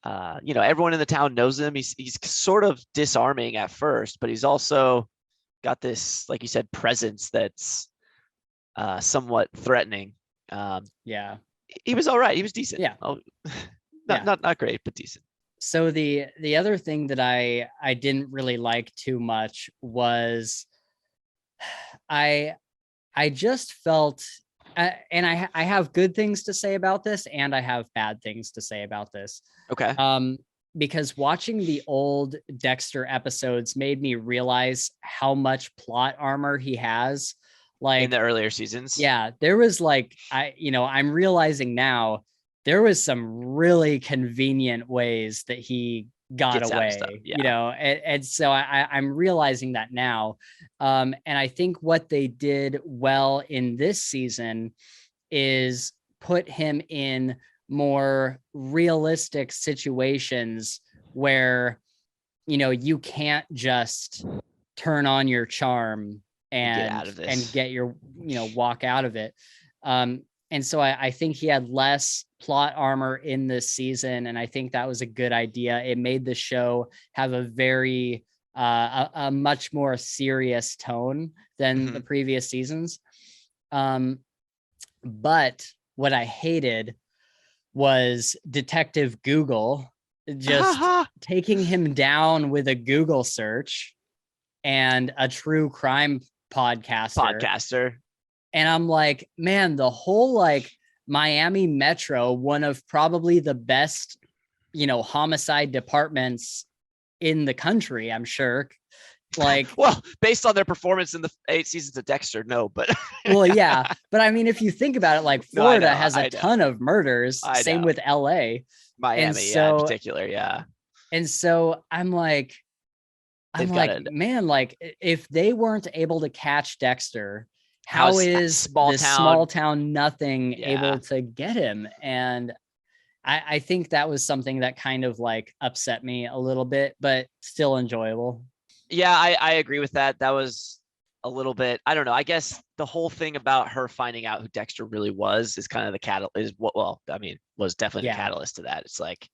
everyone in the town knows him. He's sort of disarming at first, but he's also got this, like you said, presence that's somewhat threatening. Yeah, he was all right. He was decent. Yeah, not great, but decent. So the other thing that I didn't really like too much was I just felt, and I have good things to say about this, and I have bad things to say about this. Okay. Because watching the old Dexter episodes made me realize how much plot armor he has. Like in the earlier seasons. Yeah, there was like, I'm realizing now there was some really convenient ways that he got away, and so I'm realizing that now. And I think what they did well in this season is put him in more realistic situations where, you can't just turn on your charm and get your, walk out of it. And so I think he had less plot armor in this season, and I think that was a good idea. It made the show have a very a much more serious tone than the previous seasons. But what I hated was Detective Google just taking him down with a Google search and a true crime podcaster. And I'm like, man, the whole like Miami Metro, one of probably the best, homicide departments in the country, I'm sure. Like, well, based on their performance in the 8 seasons of Dexter, no, but well, yeah. But I mean, if you think about it, like Florida has a ton of murders, same with LA. Miami, in particular, yeah. And so I'm like, man, like if they weren't able to catch Dexter, how is this small town nothing able to get him? And I think that was something that kind of like upset me a little bit, but still enjoyable. Yeah, I agree with that. That was a little bit, I don't know. I guess the whole thing about her finding out who Dexter really was is kind of the catalyst. Was definitely the catalyst to that. It's like,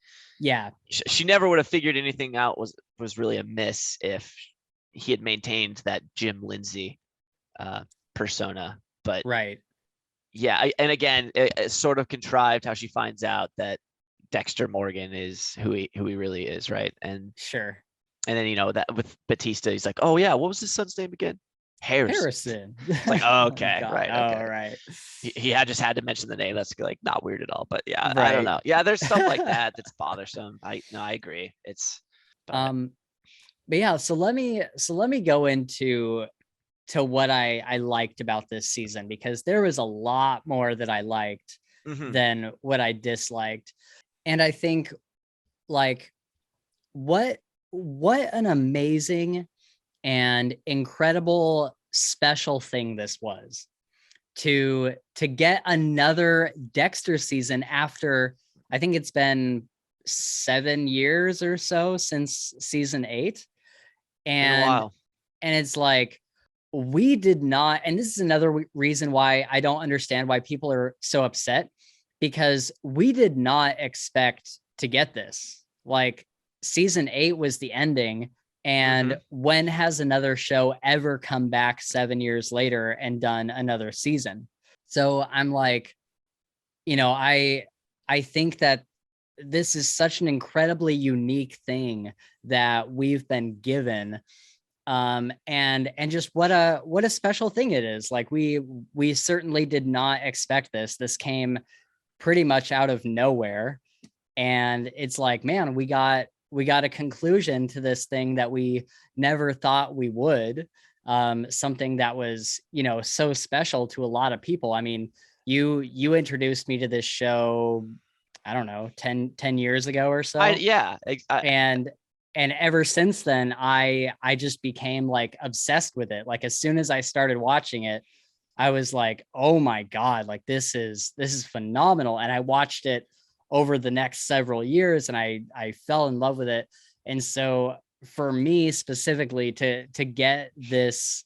she never would have figured anything out was really amiss if he had maintained that Jim Lindsay persona. But yeah, and again, it's sort of contrived how she finds out that Dexter Morgan is who he really is, right? And sure. And then, that with Batista, he's like, oh yeah, what was his son's name again? Harrison. It's like, oh, okay, right. Okay. Oh, right. He had to mention the name. That's like not weird at all. But yeah, I don't know. Yeah, there's stuff like that that's bothersome. I agree. It's but yeah, so let me go into what I liked about this season, because there was a lot more that I liked than what I disliked. And I think like what an amazing and incredible special thing this was to get another Dexter season after, I think it's been 7 years or so since season 8. And it's like, we did not, and this is another reason why I don't understand why people are so upset, because we did not expect to get this. Like, season 8 was the ending, and when has another show ever come back 7 years later and done another season? So I'm like, I think that this is such an incredibly unique thing that we've been given. And just what a special thing it is. Like, we certainly did not expect this. This came pretty much out of nowhere. And it's like, man, we got a conclusion to this thing that we never thought we would. Something that was, so special to a lot of people. I mean, you introduced me to this show, I don't know, 10 years ago or so. And ever since then, I just became like obsessed with it. Like, as soon as I started watching it, I was like, oh my God, like this is phenomenal. And I watched it over the next several years, and I fell in love with it. And so for me specifically to get this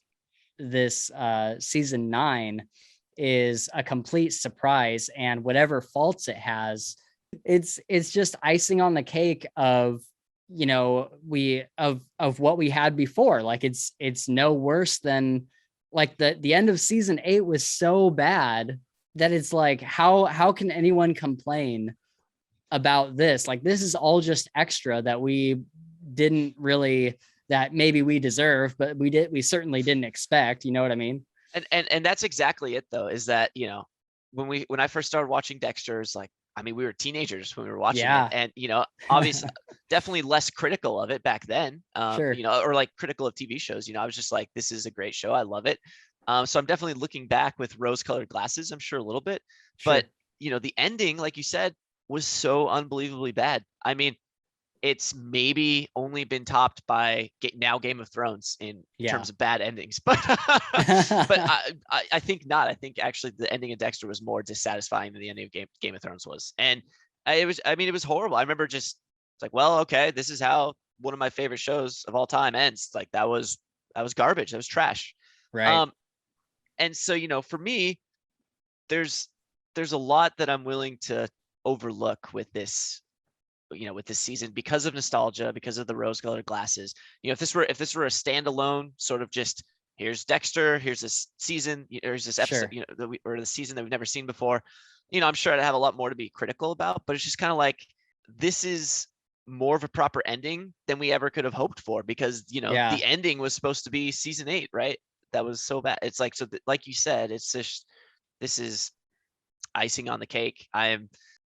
season 9 is a complete surprise, and whatever faults it has, it's just icing on the cake of of what we had before. Like, it's no worse than, like, the end of season 8 was so bad that it's like, how can anyone complain about this? Like, this is all just extra that we didn't really, that maybe we deserve, but we certainly didn't expect, you know what I mean? And that's exactly it though, is that, when I first started watching Dexter, it's like, I mean, we were teenagers when we were watching it, and obviously definitely less critical of it back then, sure. Or like critical of TV shows. I was just like, this is a great show, I love it. So I'm definitely looking back with rose-colored glasses, I'm sure, a little bit. Sure. But the ending, like you said, was so unbelievably bad. I mean, it's maybe only been topped by now Game of Thrones in terms of bad endings, but I think not. I think actually the ending of Dexter was more dissatisfying than the ending of Game of Thrones was, and it was horrible. I remember just, it's like, well, okay, this is how one of my favorite shows of all time ends. Like, that was garbage. That was trash. Right. And so for me, there's a lot that I'm willing to overlook with this, with this season, because of nostalgia, because of the rose-colored glasses. If this were a standalone sort of just, here's Dexter, here's this season, here's this episode, Sure. or the season that we've never seen before, I'm sure I'd have a lot more to be critical about, but it's just kind of like, this is more of a proper ending than we ever could have hoped for, because the ending was supposed to be season 8, right? That was so bad. It's like, so like you said, it's just, this is icing on the cake.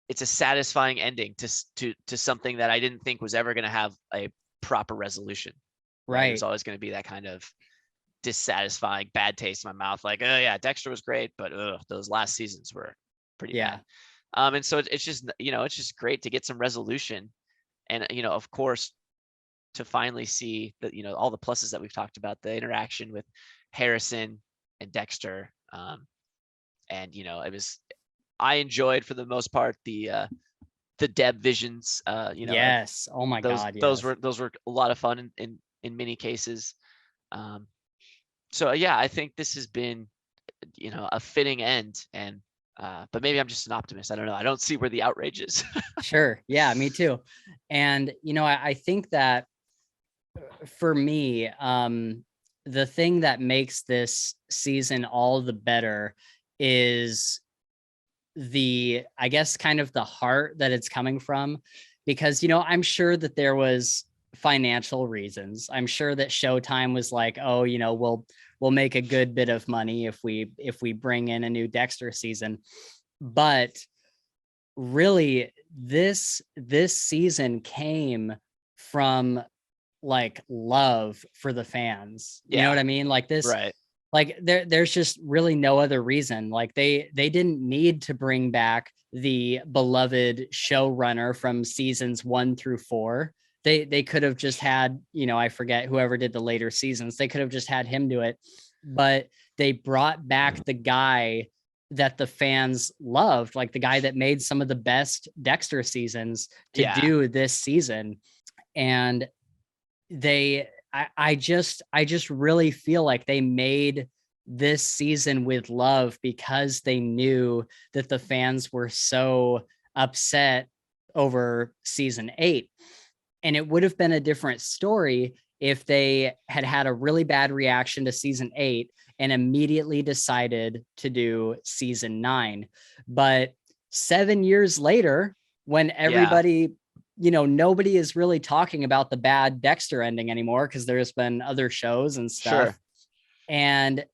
It's a satisfying ending to something that I didn't think was ever going to have a proper resolution. Right. It was always going to be that kind of dissatisfying, bad taste in my mouth. Like, oh yeah, Dexter was great, but those last seasons were pretty bad. And so it's just, it's just great to get some resolution. And, of course, to finally see that, all the pluses that we've talked about, the interaction with Harrison and Dexter. And, I enjoyed, for the most part, the Deb visions. Yes. Oh my God. Yes. Those were a lot of fun in many cases. So yeah, I think this has been, a fitting end. And but maybe I'm just an optimist. I don't know. I don't see where the outrage is. Sure. Yeah, me too. And I think that for me, the thing that makes this season all the better is I guess, kind of the heart that it's coming from, because, I'm sure that there was financial reasons. I'm sure that Showtime was like, oh, we'll make a good bit of money if we bring in a new Dexter season. But really, this season came from like love for the fans. You know what I mean? Like this, right. Like there's just really no other reason. Like they didn't need to bring back the beloved showrunner from seasons 1 through 4. They could have just had, I forget whoever did the later seasons. They could have just had him do it, but they brought back the guy that the fans loved, like the guy that made some of the best Dexter seasons to do this season. And I just really feel like they made this season with love, because they knew that the fans were so upset over season 8. And it would have been a different story if they had had a really bad reaction to season 8 and immediately decided to do season 9. But 7 years later, when everybody, nobody is really talking about the bad Dexter ending anymore, because there's been other shows and stuff. Sure. And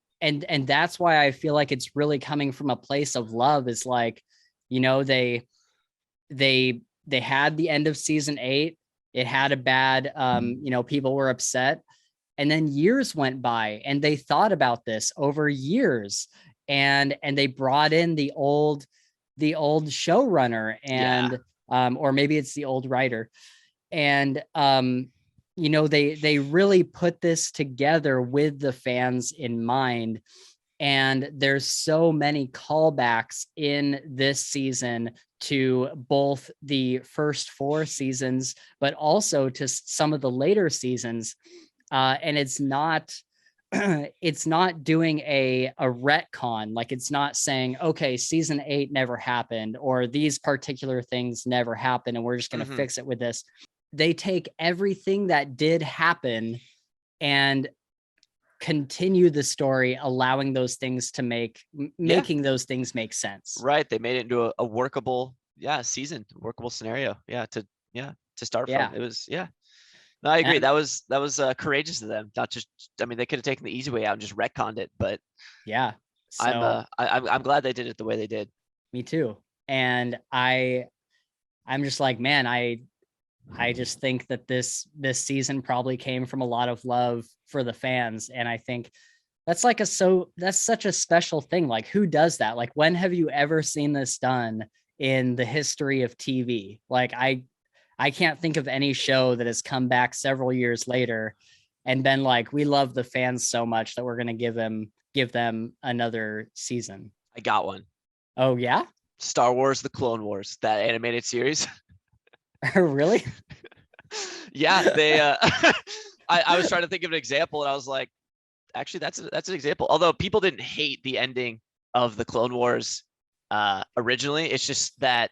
that's why I feel like it's really coming from a place of love. Is like, they had the end of season 8. It had a bad, people were upset. And then years went by and they thought about this over years, and they brought in the old showrunner, and or maybe it's the old writer. And they really put this together with the fans in mind. And there's so many callbacks in this season to both the first 4 seasons, but also to some of the later seasons. And it's not doing a retcon. Like, it's not saying, okay, season 8 never happened, or these particular things never happened, and we're just going to fix it with this. They take everything that did happen and continue the story, allowing those things to making those things make sense. Right. They made it into a workable, season, workable scenario. To start from. It was, No, I agree. That was courageous of them. Not just, they could have taken the easy way out and just retconned it, but so I'm glad they did it the way they did. Me too. And I'm just like, man, I just think that this season probably came from a lot of love for the fans. And I think that's such a special thing. Like, who does that? Like, when have you ever seen this done in the history of TV? Like, I can't think of any show that has come back several years later and been like, we love the fans so much that we're going to give them another season. I got one. Oh yeah? Star Wars: The Clone Wars, that animated series. Really? Yeah, they I was trying to think of an example, and I was like, actually that's an example. Although people didn't hate the ending of the Clone Wars originally, it's just that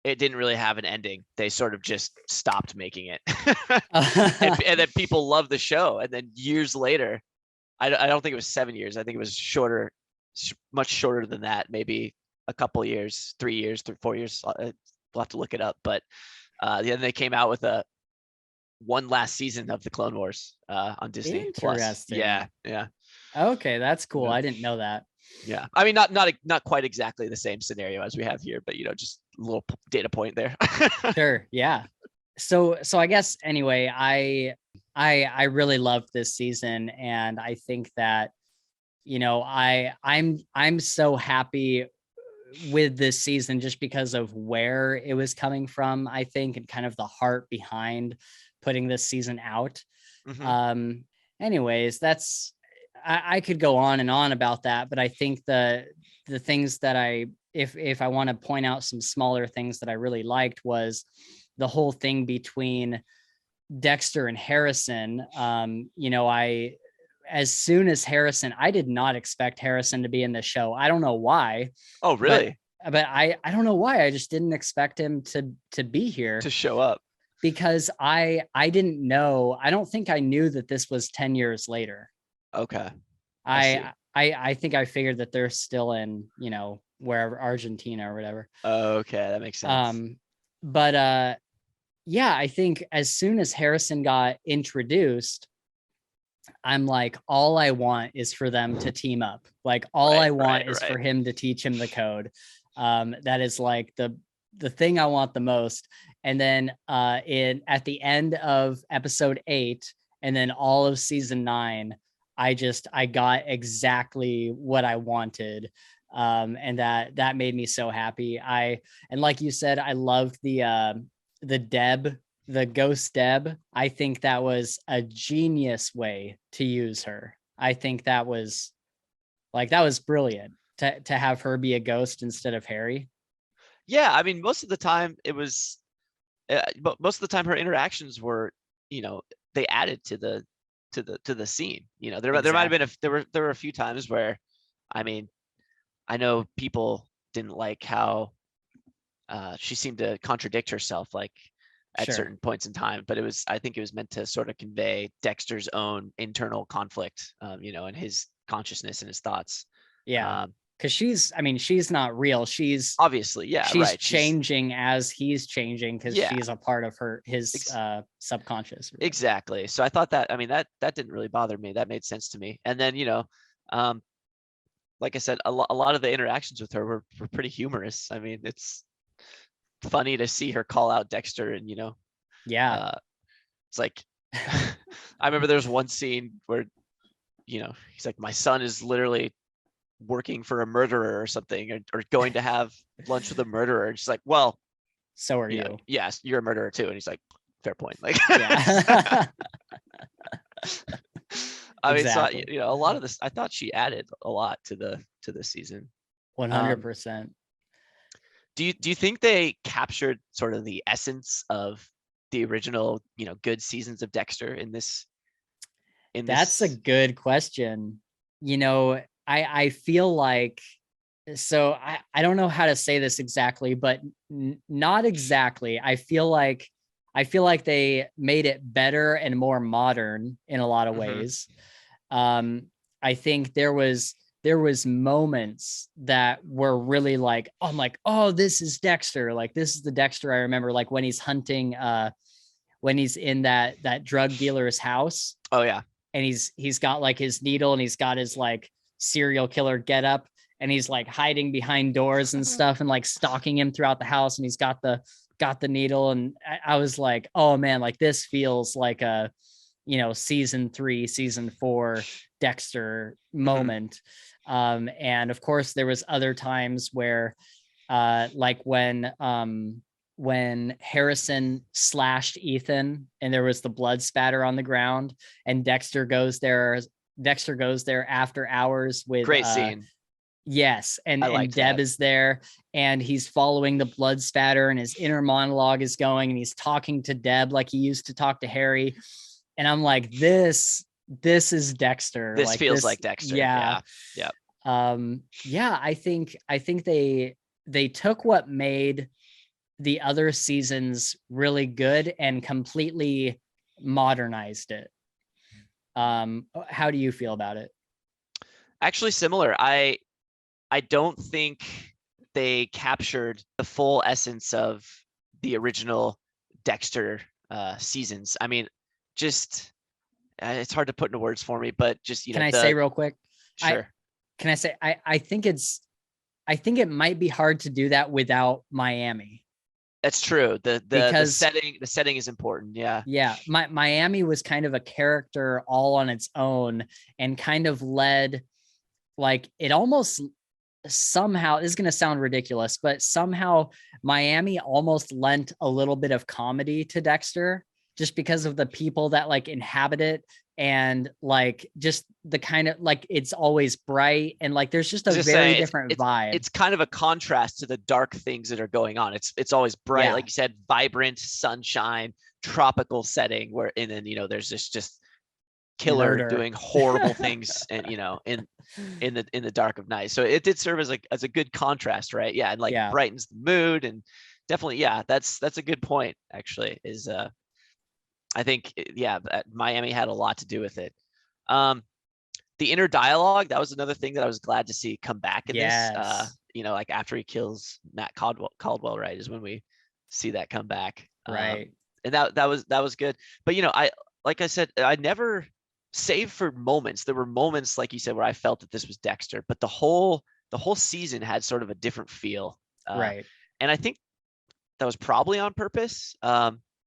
it didn't really have an ending. They sort of just stopped making it. And then people loved the show. And then years later, I don't think it was 7 years. I think it was shorter, much shorter than that. Maybe a couple years, 3 years, 4 years. We'll have to look it up. But then they came out with one last season of the Clone Wars on Disney Plus. Interesting. Yeah. Okay, that's cool. I didn't know that. Yeah, I mean, not quite exactly the same scenario as we have here, but just a little data point there. Sure. Yeah. So I guess anyway, I really loved this season, and I think that I'm so happy with this season just because of where it was coming from, I think, and kind of the heart behind putting this season out. Mm-hmm. Anyways, I could go on and on about that, but I think the things that if I want to point out some smaller things that I really liked was the whole thing between Dexter and Harrison. As soon as Harrison, I did not expect Harrison to be in the show. I don't know why. Oh, really? But I don't know why. I just didn't expect him to be here, to show up, because I didn't know. I don't think I knew that this was 10 years later. Okay. I think I figured that they're still in, wherever, Argentina or whatever. Okay, that makes sense. But yeah, I think as soon as Harrison got introduced, I'm like, all I want is for them to team up. Like, all I want is for him to teach him the code. That is like the thing I want the most. And then at the end of episode 8, and then all of season 9, I got exactly what I wanted. And that made me so happy. And like you said, I loved the ghost Deb. I think that was a genius way to use her. I think that was brilliant to have her be a ghost instead of Harry. Yeah, I mean, most of the time it was, but most of the time her interactions were, they added to the scene. There might have been there were a few times where, I mean, I know people didn't like how she seemed to contradict herself, like at certain points in time, but I think it was meant to sort of convey Dexter's own internal conflict, and his consciousness and his thoughts. Yeah. Because she's not real. She's obviously, yeah, she's right. changing as he's changing, because she's a part of his subconscious. Exactly. So I thought that, I mean, that didn't really bother me. That made sense to me. And then, like I said, a lot of the interactions with her were pretty humorous. I mean, it's funny to see her call out Dexter, and it's like I remember there's one scene where he's like, my son is literally working for a murderer or something, or going to have lunch with a murderer, and she's like, well, so are you. Yes, you're a murderer too. And he's like, fair point. Like, I mean, so a lot of this, I thought she added a lot to the season. 100%. Do you think they captured sort of the essence of the original, good seasons of Dexter in this? That's a good question. I feel like, so I don't know how to say this exactly, but not exactly. I feel like they made it better and more modern in a lot of ways. I think there was moments that were really like, oh, I'm like, oh, this is Dexter. Like, this is the Dexter I remember, like when he's hunting, when he's in that drug dealer's house. Oh yeah. And he's got like his needle, and he's got his like serial killer getup, and he's like hiding behind doors and stuff, and like stalking him throughout the house. And he's got the needle. And I was like, oh man, like this feels like a, season 3, season 4 Dexter moment. And of course there was other times where, like when Harrison slashed Ethan and there was the blood spatter on the ground, and Dexter goes there after hours with great scene. Yes. And Deb is there, and he's following the blood spatter, and his inner monologue is going, and he's talking to Deb like he used to talk to Harry. And I'm like, this is Dexter. This feels like Dexter. Yeah. Yeah. Yeah. I think they took what made the other seasons really good and completely modernized it. How do you feel about it? Actually, similar. I don't think they captured the full essence of the original Dexter seasons. I mean, just it's hard to put into words for me, but just Can I say real quick? Sure. I think it might be hard to do that without Miami. That's true. The setting is important. Yeah. Yeah. Miami was kind of a character all on its own and kind of led, like, it almost somehow, this is going to sound ridiculous, but somehow Miami almost lent a little bit of comedy to Dexter just because of the people that like inhabit it, and like just the kind of like it's always bright and like there's just a very different vibe. It's kind of a contrast to the dark things that are going on. It's always bright, like you said, vibrant, sunshine, tropical setting where, and then there's this just killer murder, doing horrible things, and in the dark of night. So it did serve as a good contrast, right? Yeah, and like brightens the mood, and definitely, that's a good point. Actually, is I think Miami had a lot to do with it. The inner dialogue, that was another thing that I was glad to see come back in this. Like after he kills Matt Caldwell, right, is when we see that come back, right? And that was good. But like I said, I never, save for moments, there were moments like you said where I felt that this was Dexter, but the whole season had sort of a different feel, right? And I think that was probably on purpose.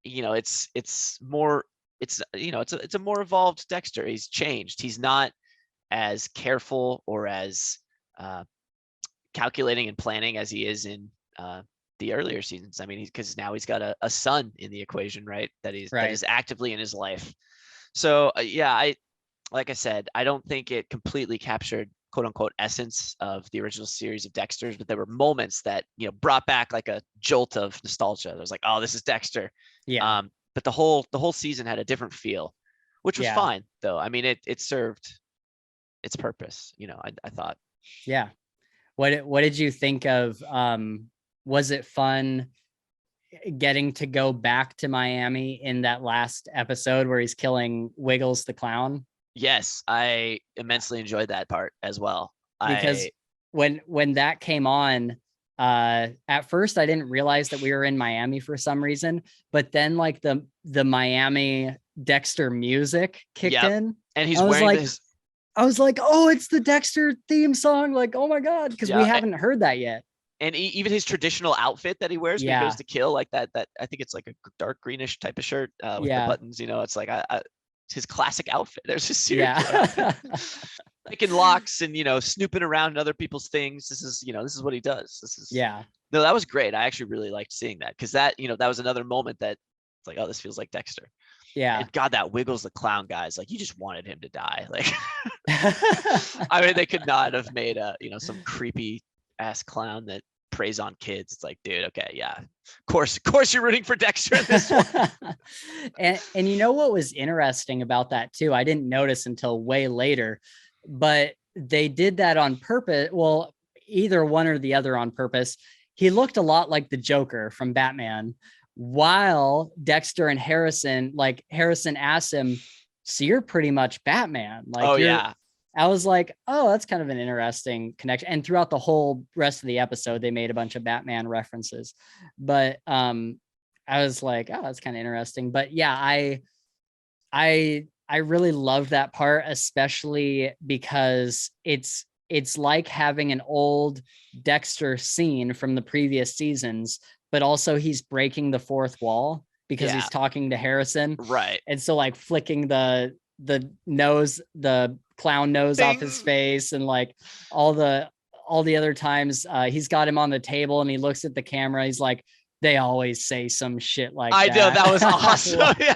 It's more, it's a more evolved Dexter. He's changed. He's not as careful or as calculating and planning as he is in the earlier seasons. I mean, because now he's got a son in the equation, right? That is actively in his life. So like I said, I don't think it completely captured quote unquote essence of the original series of Dexter's, but there were moments that brought back like a jolt of nostalgia. There was like, oh, this is Dexter. Yeah. But the whole season had a different feel, which was fine though. I mean, it served its purpose. I thought. Yeah. What did you think of? Was it fun getting to go back to Miami in that last episode where he's killing Wiggles the clown? Yes, I immensely enjoyed that part as well. Because when that came on, at first I didn't realize that we were in Miami for some reason, but then like the Miami Dexter music kicked in, and he's wearing this. I was like, oh, it's the Dexter theme song. Like, oh my God, because we haven't heard that yet. And even his traditional outfit that he wears when he goes to kill, like that I think it's like a dark greenish type of shirt with the buttons. It's like it's his classic outfit. There's his serial outfit. Like in locks and snooping around other people's things. This is what he does. No, that was great. I actually really liked seeing that, because that that was another moment that it's like, oh, this feels like Dexter. Yeah. And God, that Wiggles the clown guys, like you just wanted him to die. Like I mean, they could not have made a some creepy ass clown that preys on kids. It's like, dude, okay, yeah, of course you're rooting for Dexter in this one. and what was interesting about that too, I didn't notice until way later, but they did that on purpose. Well, either one or the other on purpose. He looked a lot like the Joker from Batman, while Dexter and Harrison asked him, so you're pretty much Batman. Like, oh yeah. I was like, oh, that's kind of an interesting connection. And throughout the whole rest of the episode, they made a bunch of Batman references. But I was like, oh, that's kind of interesting. But yeah, I really love that part, especially because it's like having an old Dexter scene from the previous seasons, but also he's breaking the fourth wall because he's talking to Harrison. Right. And so like flicking the clown nose off his face, and like all the other times he's got him on the table and he looks at the camera, he's like, they always say some shit like that. I know, that was awesome. Yeah.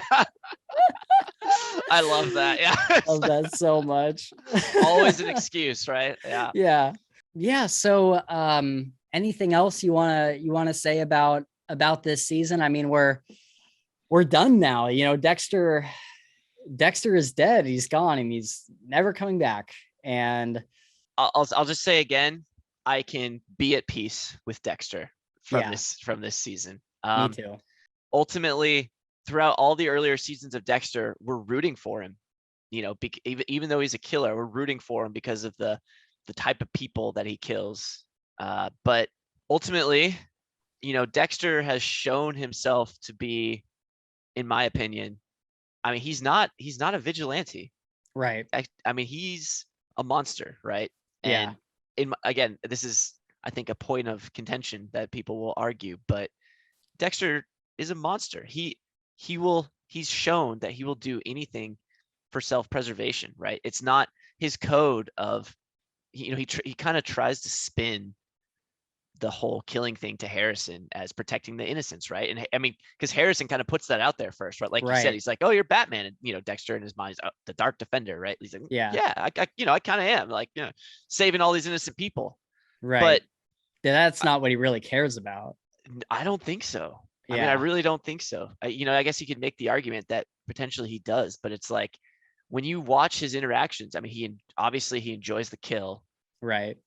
I love that. Yeah. I love that so much. Always an excuse, right? Yeah. So anything else you want to say about this season? I mean, we're done now. Dexter is dead. He's gone and he's never coming back. And I'll just say again, I can be at peace with Dexter from this season. Me too. Ultimately, throughout all the earlier seasons of Dexter, we're rooting for him. Even though he's a killer, we're rooting for him because of the type of people that he kills. But ultimately, Dexter has shown himself to be, in my opinion, I mean, he's not a vigilante. Right. I mean, he's a monster, right? Yeah. And again, this is, I think, a point of contention that people will argue, but Dexter is a monster. He's shown that he will do anything for self-preservation, right? It's not his code of, he kind of tries to spin the whole killing thing to Harrison as protecting the innocents, right? And I mean, because Harrison kind of puts that out there first, right? Like you said, he's like, "Oh, you're Batman," and Dexter in his mind is the Dark Defender, right? He's like, "Yeah, I kind of am, like, saving all these innocent people." Right. But that's not what he really cares about. I don't think so. Yeah. I mean, I really don't think so. I guess you could make the argument that potentially he does, but it's like when you watch his interactions, I mean, he enjoys the kill. Right.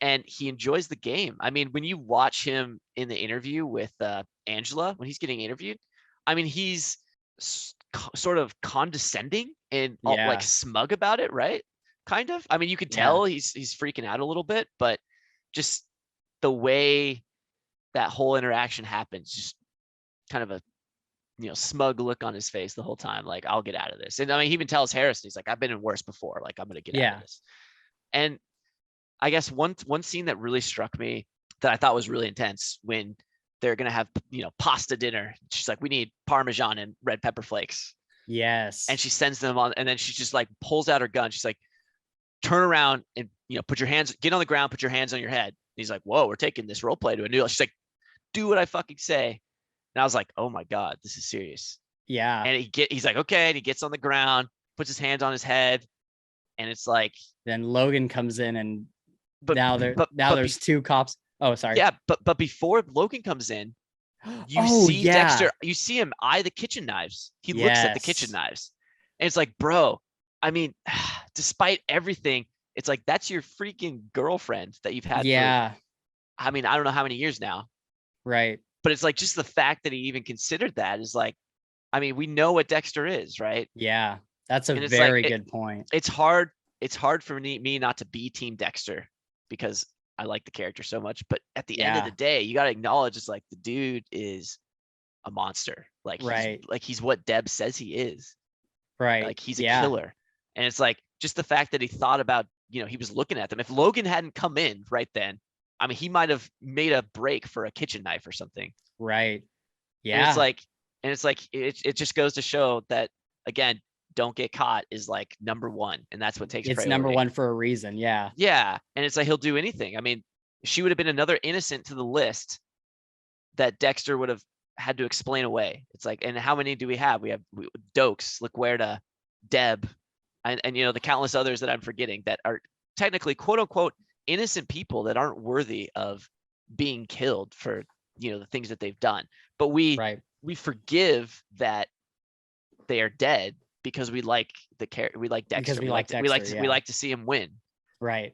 And he enjoys the game. I mean, when you watch him in the interview with Angela, when he's getting interviewed, I mean, he's sort of condescending and like smug about it, right? Kind of. I mean, you could tell he's freaking out a little bit, but just the way that whole interaction happens, just kind of a smug look on his face the whole time, like, I'll get out of this. And I mean, he even tells Harrison, he's like, I've been in worse before, like, I'm gonna get out of this. And I guess one scene that really struck me that I thought was really intense, when they're gonna have pasta dinner. She's like, we need Parmesan and red pepper flakes. Yes. And she sends them on, and then she just like pulls out her gun. She's like, turn around and put your hands, get on the ground, put your hands on your head. And he's like, whoa, we're taking this role play to a new level. She's like, do what I fucking say. And I was like, oh my God, this is serious. Yeah. And he's like, okay, and he gets on the ground, puts his hands on his head, and it's like, then Logan comes in, and there's two cops. Oh, sorry. Yeah, but before Logan comes in, you see Dexter, you see him eye the kitchen knives. He looks at the kitchen knives. And it's like, bro, I mean, despite everything, it's like, that's your freaking girlfriend that you've had for, I mean, I don't know how many years now. Right. But it's like, just the fact that he even considered that is like, I mean, we know what Dexter is, right? Yeah, that's a very good point. It's hard for me not to be Team Dexter, because I like the character so much. But at the end of the day, you got to acknowledge, it's like, the dude is a monster. Like, he's what Deb says he is. Right. Like, he's a killer. And it's like, just the fact that he thought about, he was looking at them. If Logan hadn't come in right then, I mean, he might have made a break for a kitchen knife or something. Right. Yeah. And it's like, it just goes to show that, again, don't get caught is like number one. And that's what takes priority. Number one for a reason. Yeah. Yeah. And it's like, he'll do anything. I mean, she would have been another innocent to the list that Dexter would have had to explain away. It's like, and how many do we have? We have Dokes, LaGuerta, Deb, and the countless others that I'm forgetting that are technically, quote unquote, innocent people that aren't worthy of being killed for the things that they've done. But we forgive that they are dead because we like the character. We like Dexter. We like to see him win. Right.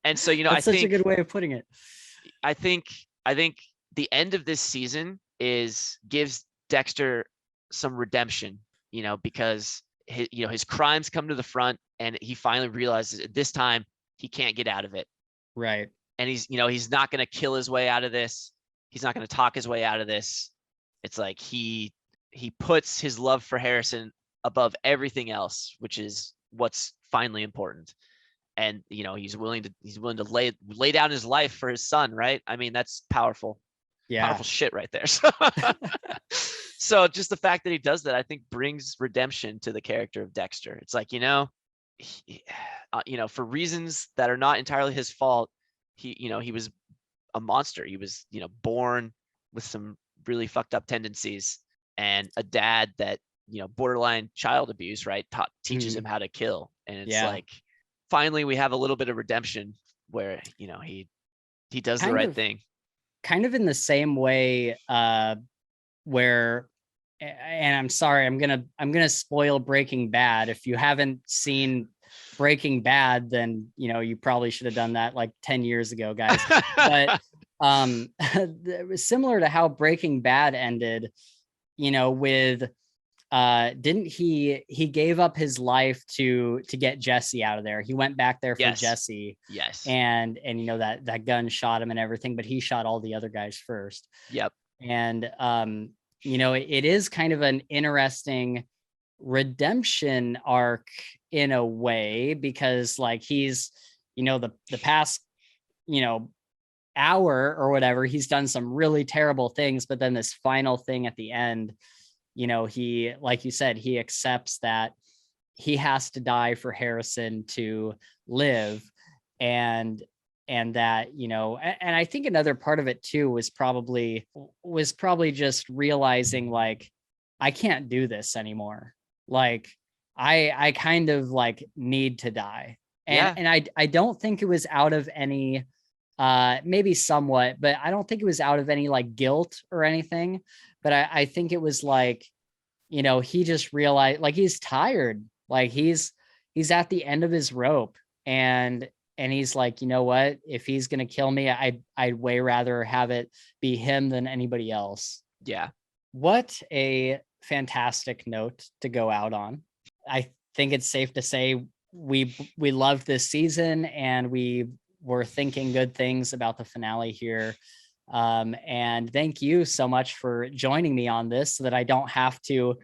And so that's such a good way of putting it. I think the end of this season gives Dexter some redemption, because his crimes come to the front, and he finally realizes at this time he can't get out of it. Right. And he's not going to kill his way out of this. He's not going to talk his way out of this. It's like he puts his love for Harrison above everything else, which is what's finally important. And he's willing to lay down his life for his son, right? I mean, that's powerful. Yeah. Powerful shit right there. So just the fact that he does that, I think, brings redemption to the character of Dexter. It's like, for reasons that are not entirely his fault, he was a monster. He was, born with some really fucked up tendencies, and a dad that, borderline child abuse, right? Teaches him how to kill. And it's like, finally we have a little bit of redemption where, he does the right thing. Kind of in the same way, where, and I'm sorry, I'm gonna spoil Breaking Bad. If you haven't seen Breaking Bad, then you probably should have done that like 10 years ago, guys. But Similar to how Breaking Bad ended, with didn't he gave up his life to get Jesse out of there. He went back there for Jesse. Yes. And that gun shot him and everything, but he shot all the other guys first. Yep. And it is kind of an interesting redemption arc in a way, because like he's, the past, hour or whatever, he's done some really terrible things, but then this final thing at the end, he, like you said, he accepts that he has to die for Harrison to live. And that, and I think another part of it too was probably just realizing like, I can't do this anymore. Like I kind of like need to die. And I don't think it was out of any, maybe somewhat, but I don't think it was out of any like guilt or anything. But I think it was like, he just realized like he's tired, like he's at the end of his rope, and he's like, you know what, if he's gonna kill me, I'd way rather have it be him than anybody else. Yeah. What a fantastic note to go out on. I think it's safe to say we loved this season, and we were thinking good things about the finale here. And thank you so much for joining me on this so that I don't have to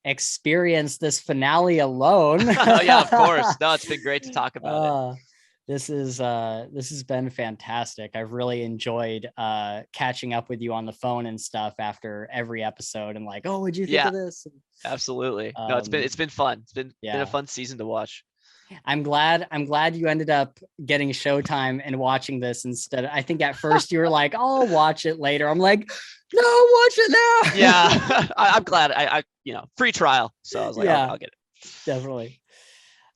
experience this finale alone. Oh, yeah, of course. No, it's been great to talk about it. This has been fantastic. I've really enjoyed catching up with you on the phone and stuff after every episode, and like, oh, what'd you think of this? Absolutely. No, it's been fun. It's been a fun season to watch. I'm glad you ended up getting Showtime and watching this instead. I think at first you were like, I'll watch it later. I'm like, no, watch it now. Yeah. I'm glad I free trial. So I was like, I'll get it. Definitely.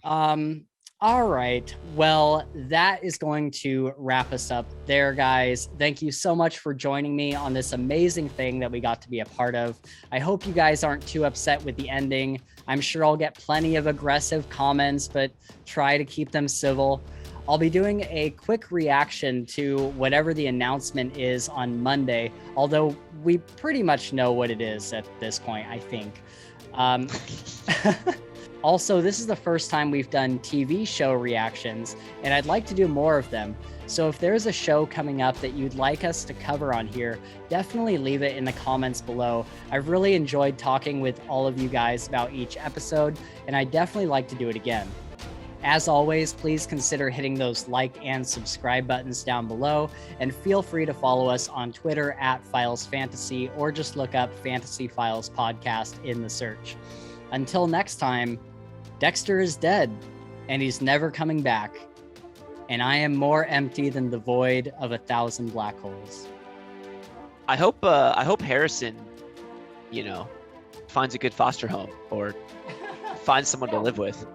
All right. Well, that is going to wrap us up there, guys. Thank you so much for joining me on this amazing thing that we got to be a part of. I hope you guys aren't too upset with the ending. I'm sure I'll get plenty of aggressive comments, but try to keep them civil. I'll be doing a quick reaction to whatever the announcement is on Monday, although we pretty much know what it is at this point, I think. Also, this is the first time we've done TV show reactions, and I'd like to do more of them. So if there's a show coming up that you'd like us to cover on here, definitely leave it in the comments below. I've really enjoyed talking with all of you guys about each episode, and I'd definitely like to do it again. As always, please consider hitting those like and subscribe buttons down below, and feel free to follow us on Twitter @FilesFantasy, or just look up Fantasy Files Podcast in the search. Until next time, Dexter is dead, and he's never coming back. And I am more empty than the void of 1,000 black holes. I hope Harrison, finds a good foster home or finds someone to live with.